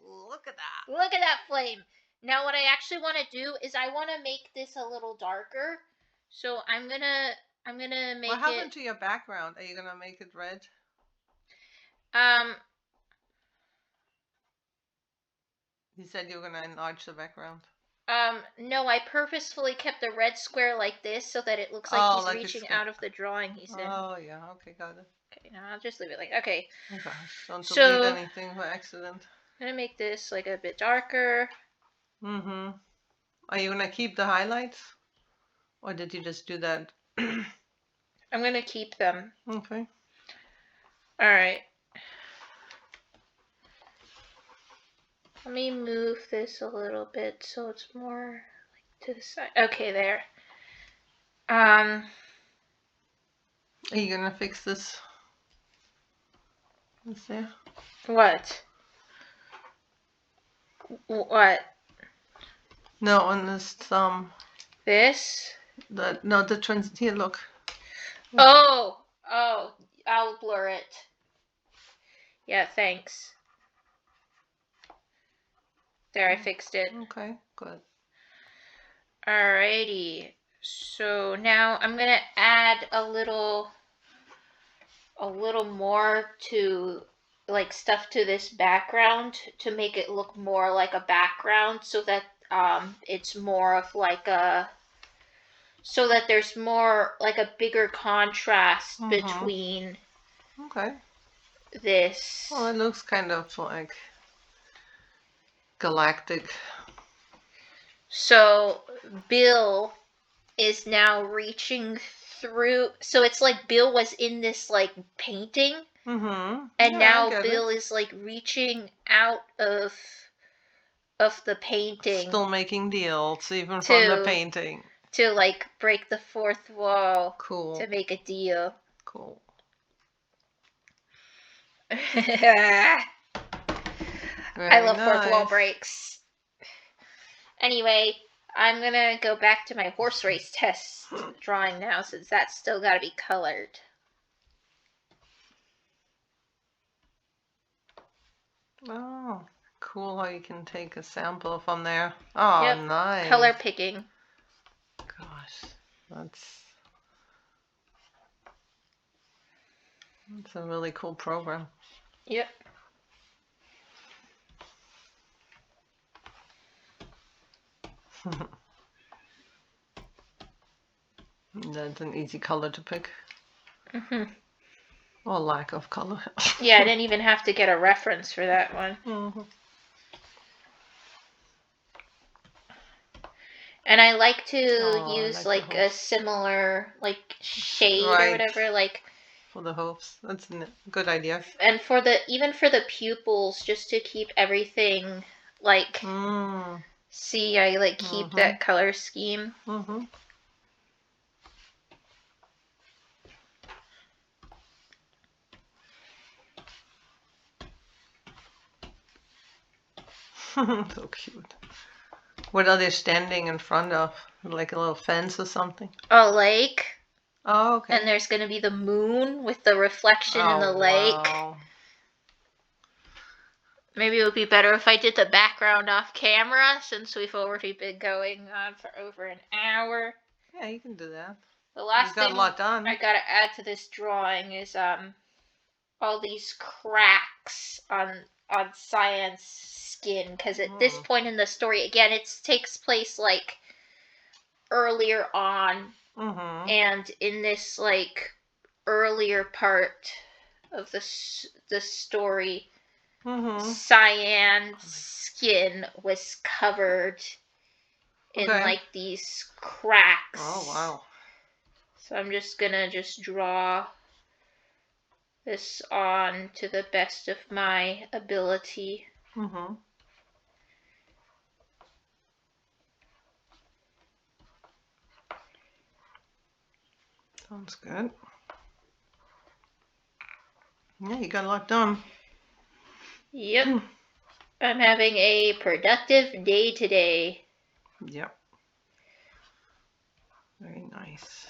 Look at that! Look at that flame! Now, what I actually want to do is I want to make this a little darker. So I'm gonna make it. What happened to your background? Are you gonna make it red? You said you were gonna enlarge the background. No, I purposefully kept the red square like this so that it looks like he's reaching out of the drawing he's in. Oh, yeah. Okay, got it. Okay, now I'll just leave it like, okay. Oh, gosh. Don't delete anything by accident. I'm gonna make this like a bit darker. Are you gonna keep the highlights? Or did you just do that? I'm gonna keep them. Okay. Alright. Let me move this a little bit so it's more like to the side. Okay, there. Are you gonna fix this? What's there? What? What? No, on this This? the trans. Here, look. Oh, I'll blur it. Yeah, thanks. There, I fixed it. Okay, good. Alrighty. So now I'm gonna add a little more to like stuff to this background to make it look more like a background, so that it's more of like a so that there's more like a bigger contrast between Okay. this. Well, it looks kind of like galactic. So Bill is now reaching through. So it's like Bill was in this like painting, Mm-hmm. and Yeah, now Bill is like reaching out of the painting, still making deals even from the painting. To like break the fourth wall. Cool. To make a deal. Cool. I love fourth wall breaks. Anyway, I'm gonna go back to my horse race test drawing now, since that's still gotta be colored. Oh, cool how you can take a sample from there. Oh, Yep. nice. Color picking. Gosh, that's a really cool program. Yep. That's an easy color to pick. Mm-hmm. Or lack of color. Yeah, I didn't even have to get a reference for that one. Mm-hmm. And I like to use like a similar like shade or whatever, like for the hooves. That's a good idea. And for even for the pupils, just to keep everything like see, I like keep that color scheme. Mm-hmm. So cute. What are they standing in front of? Like a little fence or something? A lake. Oh, okay. And there's going to be the moon with the reflection in the lake. Wow. Maybe it would be better if I did the background off camera, since we've already been going on for over an hour. Yeah, you can do that. The last thing a lot done. I gotta add to this drawing is all these cracks on Cyan's skin, because at this point in the story, again, it takes place like earlier on, and in this like earlier part of the story, Cyan's skin was covered in like these cracks. Oh wow. So I'm just gonna draw this on to the best of my ability. Sounds good. Yeah, you got a lot done. Yep. I'm having a productive day today. Yep. Very nice.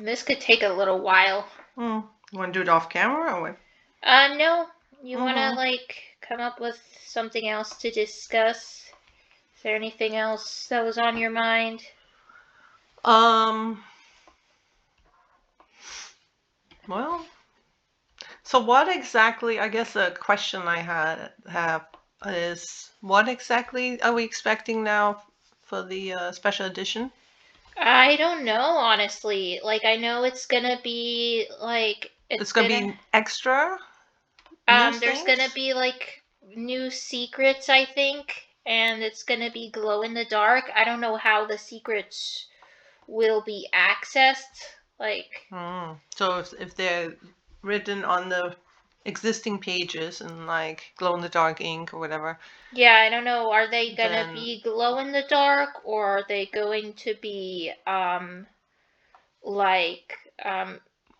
This could take a little while. You want to do it off camera or what? No. You want to like come up with something else to discuss? Is there anything else that was on your mind? Well, so what exactly, I guess a question I have is, what exactly are we expecting now for the special edition? I don't know, honestly. Like, I know it's gonna be like it's gonna be extra. There's gonna be like new secrets, I think, and it's gonna be glow in the dark. I don't know how the secrets will be accessed. Like, so if they're written on the existing pages in like glow in the dark ink or whatever. Yeah, I don't know. Are they gonna be glow in the dark, or are they going to be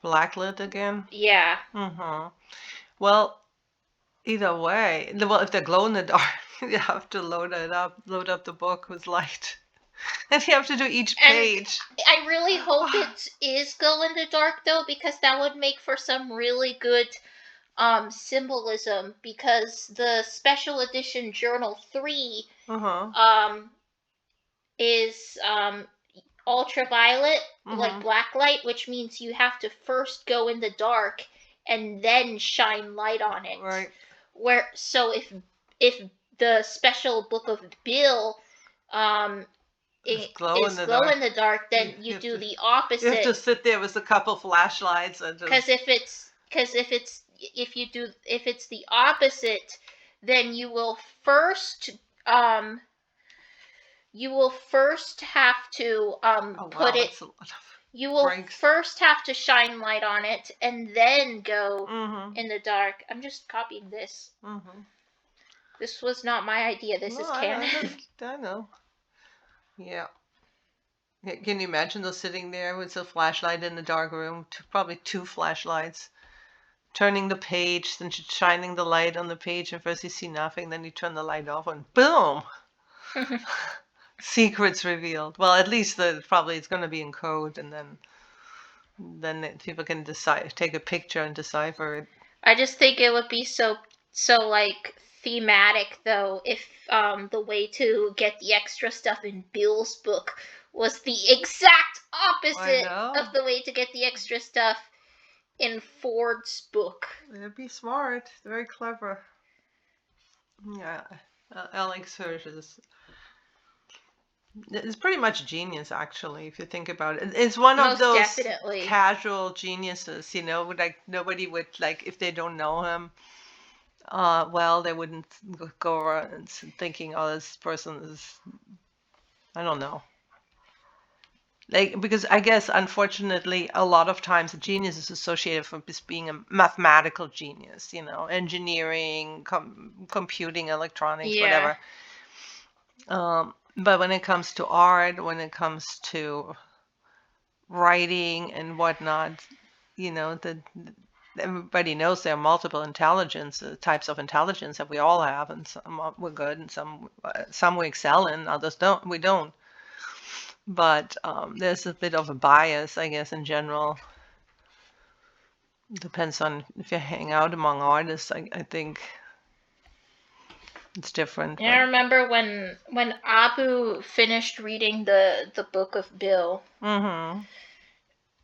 Blacklit again? Yeah. Mm-hmm. Well, either way, well, if they're glow in the dark, you have to load up the book with light. And you have to do each And page. I really hope it is glow in the dark though, because that would make for some really good symbolism, because the special edition journal 3 Uh-huh. is ultraviolet, like Mm-hmm. black light, which means you have to first go in the dark and then shine light on it. Right. So if the special book of Bill It's glow in is the glow dark. in the dark, then You you have do to the you have to opposite. sit there with a couple flashlights and just. Because if it's the opposite, then um you will first have to Oh put wow, it. that's a lot of You will breaks. first have to shine light on it and then go Mm-hmm. in the dark. I'm just copying this. Mm-hmm. This was not my idea. This No, is I canon. I know. Yeah. Can you imagine those sitting there with a flashlight in the dark room? Probably two flashlights, turning the page, then shining the light on the page, and first you see nothing, then you turn the light off, and boom, secrets revealed. Well, at least probably it's going to be in code, and then people can decide, take a picture and decipher it. I just think it would be so like thematic though if the way to get the extra stuff in Bill's book was the exact I opposite know. of the way to get the extra stuff in Ford's book. It'd be smart, very clever. Yeah, Alex Hirsch is. It's pretty much genius, actually, if you think about it. It's one of Most those definitely. casual geniuses, like nobody would, like, if they don't know him, well, they wouldn't go around thinking, oh, this person is, I don't know. Like, because I guess, unfortunately, a lot of times a genius is associated with just being a mathematical genius, engineering, computing, electronics, Yeah. whatever. But when it comes to art, when it comes to writing and whatnot, everybody knows there are multiple types of intelligence that we all have, and some we're good, and some we excel in, others don't. We don't. But there's a bit of a bias, I guess, in general. Depends on if you hang out among artists. I think it's different. And I remember when Abu finished reading the book of Bill. Mm-hmm.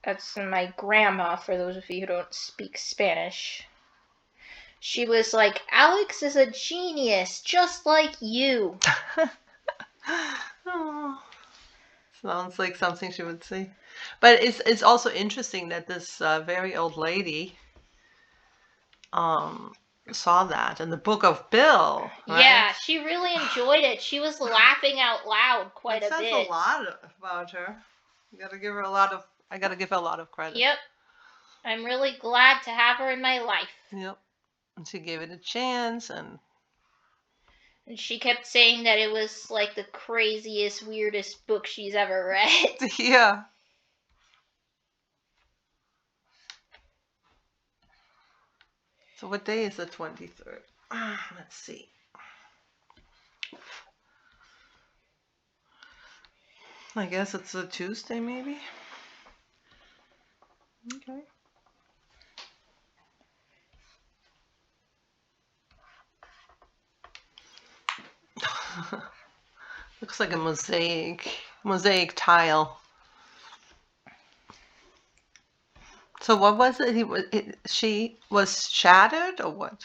That's my grandma, for those of you who don't speak Spanish. She was like, Alex is a genius, just like you. Oh, sounds like something she would say. But it's also interesting that this very old lady saw that in the book of Bill, right? Yeah, she really enjoyed it. She was laughing out loud quite That a says bit. a lot about her. I gotta give her a lot of credit. Yep. I'm really glad to have her in my life. Yep. And she gave it a chance, and she kept saying that it was like the craziest, weirdest book she's ever read. Yeah. So what day is the 23rd? Let's see. I guess it's a Tuesday, maybe. Okay. Looks like a mosaic tile. So what was it? She was shattered or what?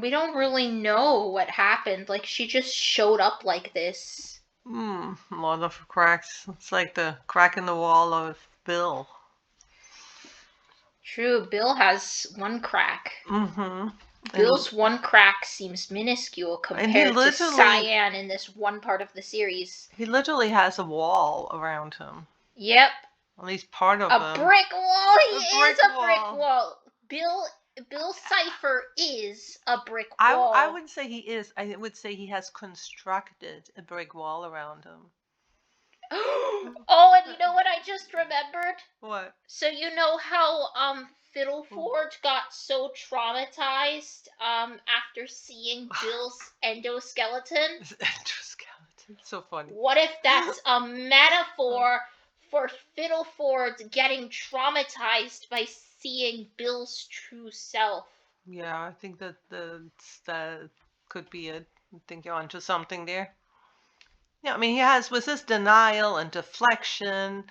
We don't really know what happened. Like, she just showed up like this. A lot of cracks. It's like the crack in the wall of Bill. True, Bill has one crack. Mm-hmm. Bill's one crack seems minuscule compared to Cyan in this one part of the series. He literally has a wall around him. Yep. At least part of a brick wall. He is a brick wall. Bill Cipher is a brick wall. I wouldn't say he is. I would say he has constructed a brick wall around him. Oh, and you know what I just remembered? What? So you know how Fiddleforge got so traumatized after seeing Bill's endoskeleton? Exoskeleton. So funny. What if that's a metaphor for Fiddleforge getting traumatized by seeing Bill's true self? Yeah, I think that could be it. I think you're onto something there. Yeah, I mean, he has with his denial and deflection,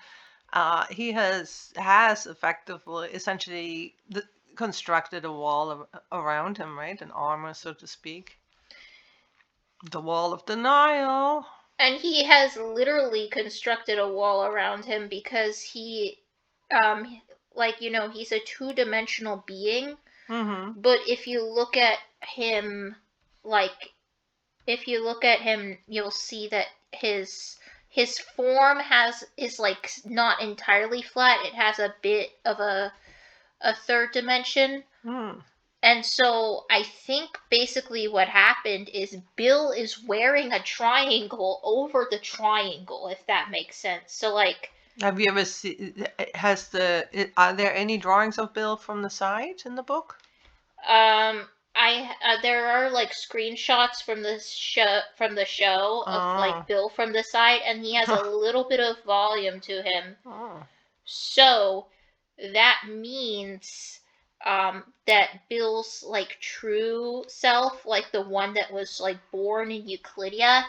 he has effectively, essentially, constructed a wall around him, right? An armor, so to speak. The wall of denial. And he has literally constructed a wall around him because he, like, you know, he's a two-dimensional being. Mm-hmm. But if you look at him, like, if you look at him, you'll see that his form is like not entirely flat. It has a bit of a third dimension. Mm. And so I think basically what happened is Bill is wearing a triangle over the triangle, if that makes sense. So like, Have you ever seen? Are there any drawings of Bill from the side in the book? there are like screenshots from the show of Oh. like Bill from the side, and he has a little bit of volume to him. Oh. So that means that Bill's like true self, like the one that was like born in Euclidia,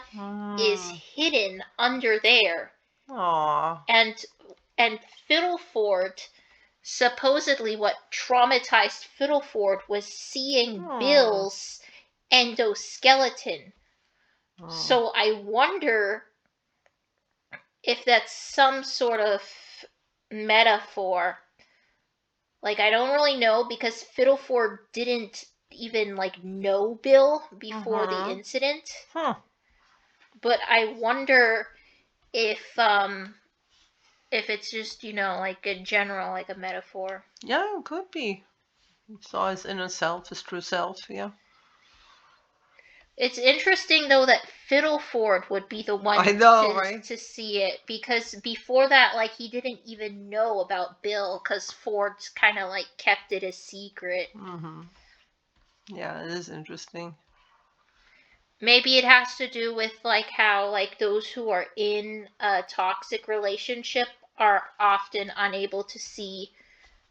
is Mm. hidden under there. Aw. And Fiddleford, supposedly what traumatized Fiddleford was seeing Aw. Bill's endoskeleton. Oh. So I wonder if that's some sort of metaphor. Like, I don't really know because Fiddleford didn't even like know Bill before the incident. Huh. But I wonder if it's just, you know, like a general, like a metaphor. Yeah, it could be. He saw his inner self, his true self. Yeah. It's interesting though that Fiddleford would be the one I know, right? to see it because before that, like he didn't even know about Bill because Ford's kind of like kept it a secret. Mm-hmm. Yeah, it is interesting. Maybe it has to do with like how like those who are in a toxic relationship are often unable to see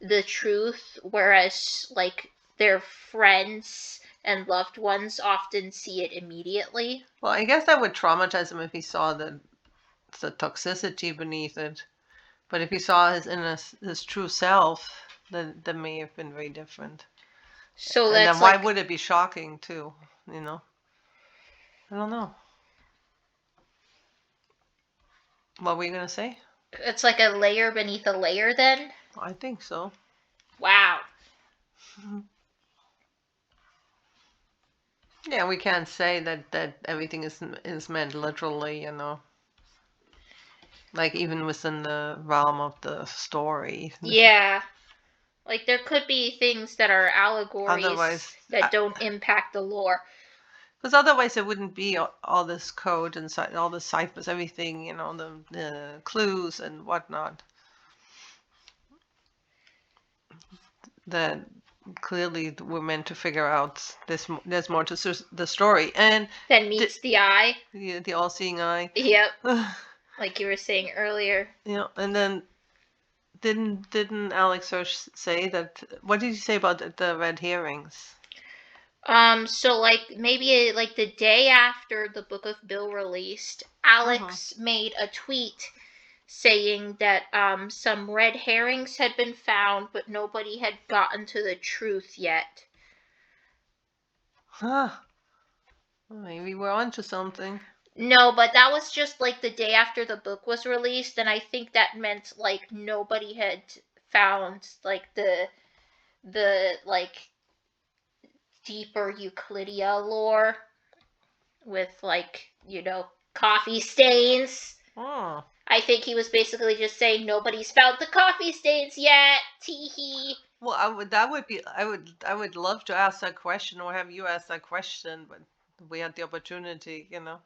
the truth, whereas like their friends and loved ones often see it immediately. Well, I guess that would traumatize him if he saw the toxicity beneath it. But if he saw his true self, then that may have been very different. So And that's then why like would it be shocking too? You know, I don't know. What were you gonna say? it's like a layer beneath a layer then. I think so. Wow. Yeah, we can't say that everything is meant literally. You know, like even within the realm of the story. Yeah. Like there could be things that are allegories Otherwise, that don't impact the lore. because otherwise there wouldn't be all this code and all the ciphers, everything, you know, the clues and whatnot that clearly we're meant to figure out. There's more to the story, and Then meets the eye. the all-seeing eye. Yep. Like you were saying earlier. You know, and then didn't Alex Hirsch say that? What did he say about the red herrings? So like maybe like the day after the Book of Bill released, Alex made a tweet saying that some red herrings had been found, but nobody had gotten to the truth yet. Huh. Maybe we're onto something. No, but that was just like the day after the book was released, and I think that meant like nobody had found like the like deeper Euclidia lore with like, you know, coffee stains. Oh. I think he was basically just saying nobody's found the coffee stains yet. Teehee. Well, I would love to ask that question or have you ask that question, but we had the opportunity, you know.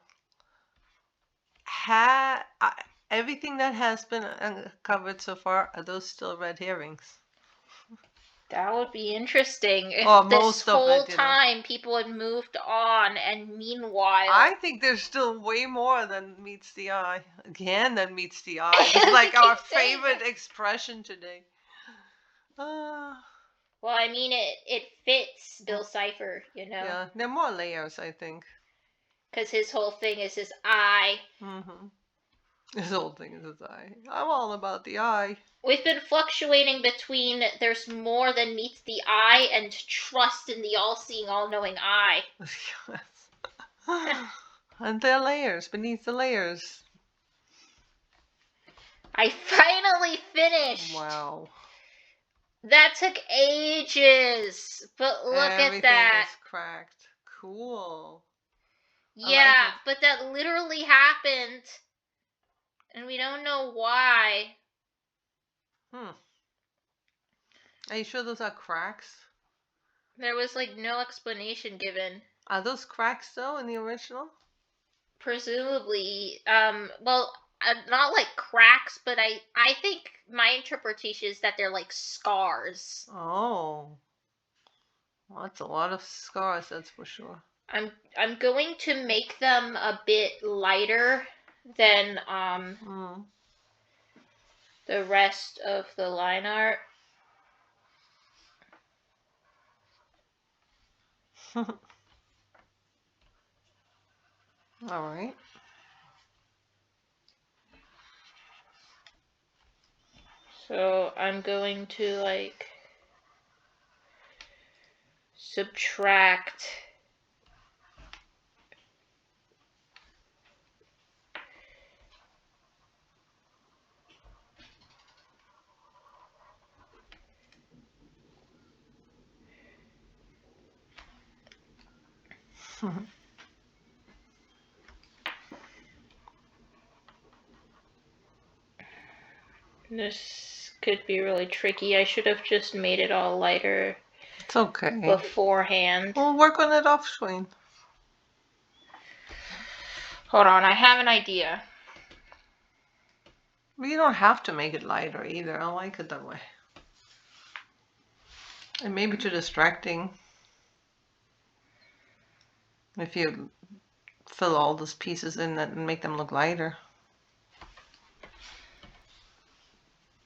Everything that has been covered so far, are those still red herrings? That would be interesting if Or this most of whole it, you know. time people had moved on, and meanwhile, I think there's still way more than meets the eye. Again, than meets the eye. This is like our keep saying favorite that. expression today. Ah, Well, I mean, it fits Bill Cipher, you know, yeah, there are more layers, I think. because his whole thing is his eye. Mm-hmm. This whole thing is his eye. I'm all about the eye. We've been fluctuating between there's more than meets the eye and trust in the all-seeing, all-knowing eye. Yes. And there are layers beneath the layers. I finally finished. Wow. That took ages, but look Everything at that. is cracked. Cool. Yeah, it. but that literally happened, and we don't know why. Are you sure those are cracks? There was like no explanation given. Are those cracks though in the original? Presumably, well, not like cracks, but I think my interpretation is that they're like scars. Oh. Well, that's a lot of scars, that's for sure. I'm going to make them a bit lighter than the rest of the line art. All right. So I'm going to like subtract this could be really tricky. I should have just made it all lighter It's okay. beforehand. We'll work on it off screen. Hold on, I have an idea. You don't have to make it lighter either. I like it that way. It may be too distracting if you fill all those pieces in and make them look lighter.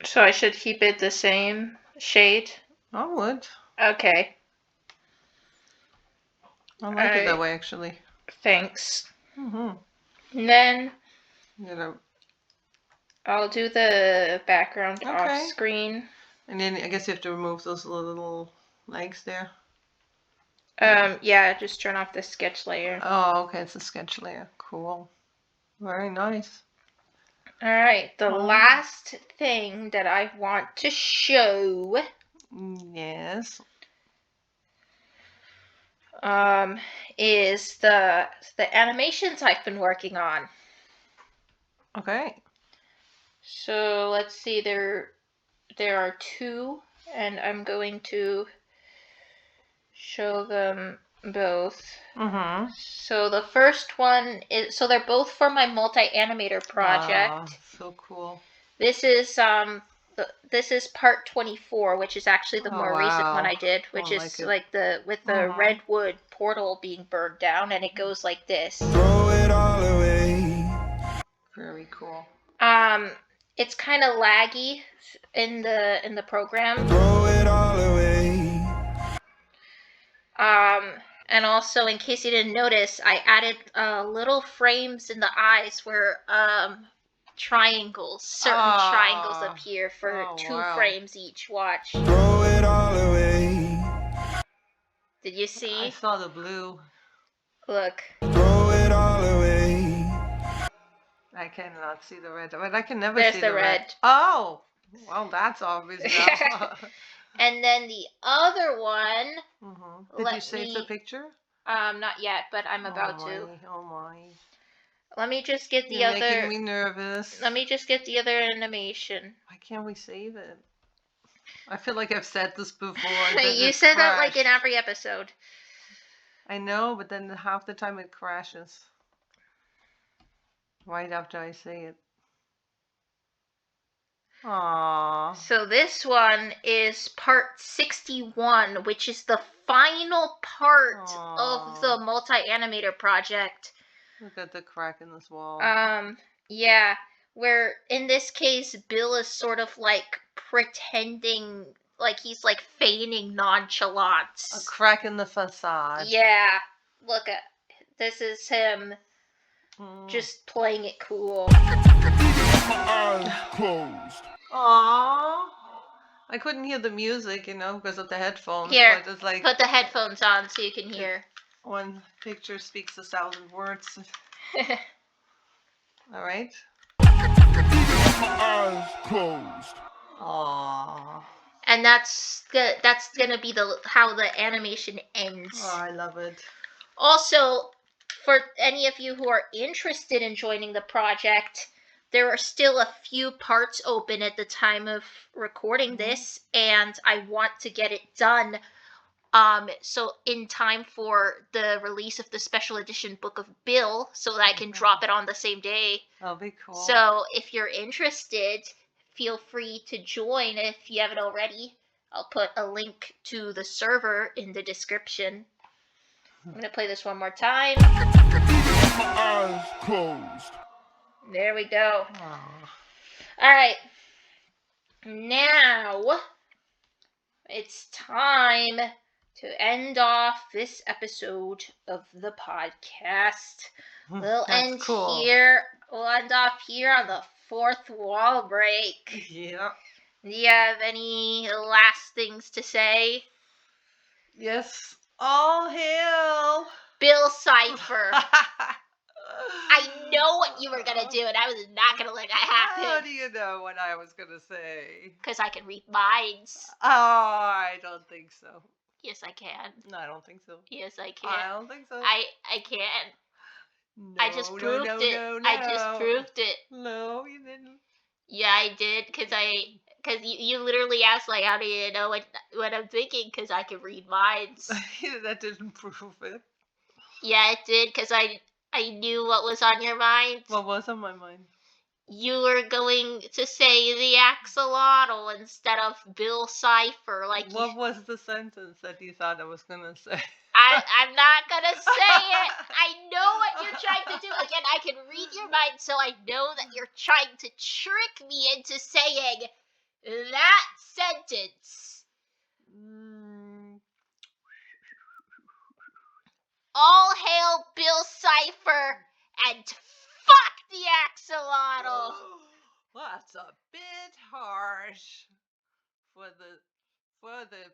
So I should keep it the same shade? I would. Okay. I like it that way, actually. Thanks. Mm-hmm. And then You know. I'll do the background off Okay. screen. And then I guess you have to remove those little legs there. Yeah, just turn off the sketch layer. Oh, okay, it's a sketch layer. Cool. Very nice. Alright, the last thing that I want to show Yes. is the animations I've been working on. Okay. So let's see, there are two, and I'm going to show them both. Mm-hmm. So the first one is, so they're both for my multi-animator project. Wow, so cool. This is part 24, which is actually the more recent one I did, which is like the redwood portal being burned down, and it goes like this. Throw it all away. Very cool. It's kind of laggy in the program. Throw it all away. And also, in case you didn't notice, I added little frames in the eyes where certain triangles appear for 2 frames each. Watch. Throw it all away. Did you see? I saw the blue. Look. Throw it all away. I cannot see the red, but I can never see the red. Oh, well, that's obvious now. And then the other one. Mm-hmm. Did you save the picture? Not yet, but I'm about to. Oh my. Let me just get the You're other. making me nervous. Let me just get the other animation. Why can't we save it? I feel like I've said this before. You said that like in every episode. I know, but then half the time it crashes. Right after I say it. Aww. So this one is part 61, which is the final part of the Aww. multi-animator project. Look at the crack in this wall. Yeah, where in this case Bill is sort of like pretending, like he's like feigning nonchalance. A crack in the facade. Yeah, look at this is him just playing it cool. Eyes closed. Aww. I couldn't hear the music, because of the headphones. Here, but it's like put the headphones on so you can hear. one picture speaks 1,000 words. All right. Eyes closed. Aww. And that's gonna be how the animation ends. Oh, I love it. Also, for any of you who are interested in joining the project, there are still a few parts open at the time of recording this, and I want to get it done. So in time for the release of the special edition book of Bill, so that I can drop it on the same day. That'll be cool. So if you're interested, feel free to join if you haven't already. I'll put a link to the server in the description. I'm going to play this one more time. Eyes closed. There we go. Aww. Alright. Now, it's time to end off this episode of the podcast. We'll end cool. here. We'll end off here on the fourth wall break. Yeah. Do you have any last things to say? Yes. All hail Bill Cipher. I know what you were going to do, and I was not going to let that happen. How do you know what I was going to say? Because I can read minds. Oh, I don't think so. Yes, I can. No, I don't think so. Yes, I can. I don't think so. I can. No, I just proved it. No. I just proved it. No, you didn't. Yeah, I did, because you literally asked, like, how do you know what I'm thinking? Because I can read minds. That didn't prove it. Yeah, it did, because I knew what was on your mind. What was on my mind? You were going to say the axolotl instead of Bill Cipher. What was the sentence that you thought I was going to say? I'm not going to say it. I know what you're trying to do. Again, I can read your mind, so I know that you're trying to trick me into saying that sentence. All hail Bill Cipher and fuck the axolotl. That's a bit harsh for the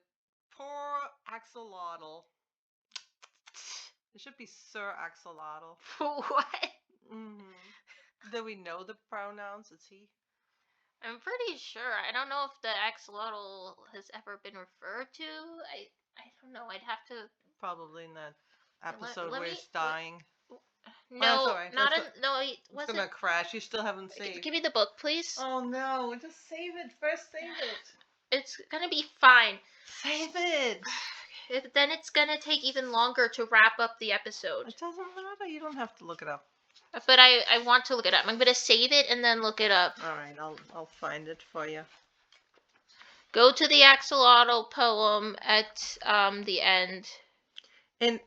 poor axolotl. It should be Sir Axolotl. What? Do we know the pronouns? Is he? I'm pretty sure. I don't know if the axolotl has ever been referred to. I don't know. I'd have to. Probably in that episode let where me- he's dying. No, all right. not That's in. No, it It's wasn't. gonna crash. You still haven't saved. Give me the book, please. Oh no! Just save it first. Save it. It's gonna be fine. Save it. Then it's gonna take even longer to wrap up the episode. It doesn't matter. You don't have to look it up. But I want to look it up. I'm gonna save it and then look it up. All right. I'll find it for you. Go to the axolotl poem at the end. And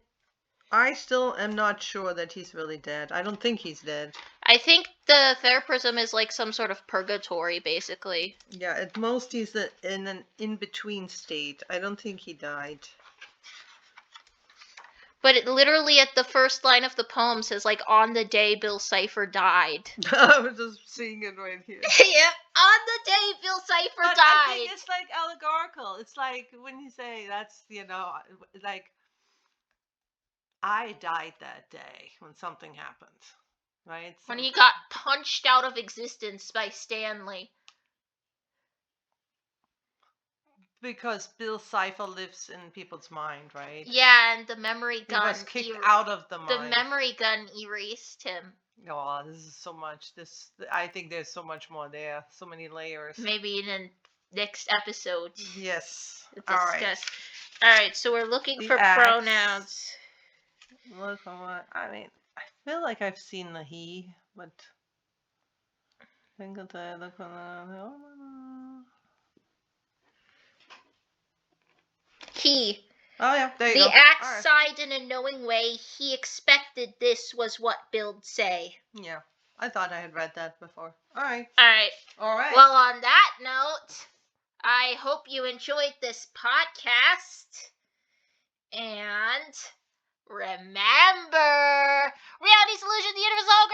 I still am not sure that he's really dead. I don't think he's dead. I think the Theraprism is like some sort of purgatory, basically. Yeah, at most he's in an in-between state. I don't think he died. But it literally at the first line of the poem says, like, on the day Bill Cipher died. I was just seeing it right here. Yeah, on the day Bill Cipher But died. I think it's like allegorical. It's like when you say that's, like, I died that day when something happened, right? When he got punched out of existence by Stanley. Because Bill Cipher lives in people's mind, right? Yeah, and the memory gun. He was kicked out of the mind. The memory gun erased him. Oh, this is so much. I think there's so much more there. So many layers. Maybe in the next episode. Yes. All right. All right, so we're looking for pronouns. Look at what I mean. I feel like I've seen the he, but think of the He. Oh, yeah, there you The go. axe All right. sighed in a knowing way. He expected this was what Bill'd say. Yeah, I thought I had read that before. All right. Alright. All right. Well, on that note, I hope you enjoyed this podcast. And remember, reality solution, the universe all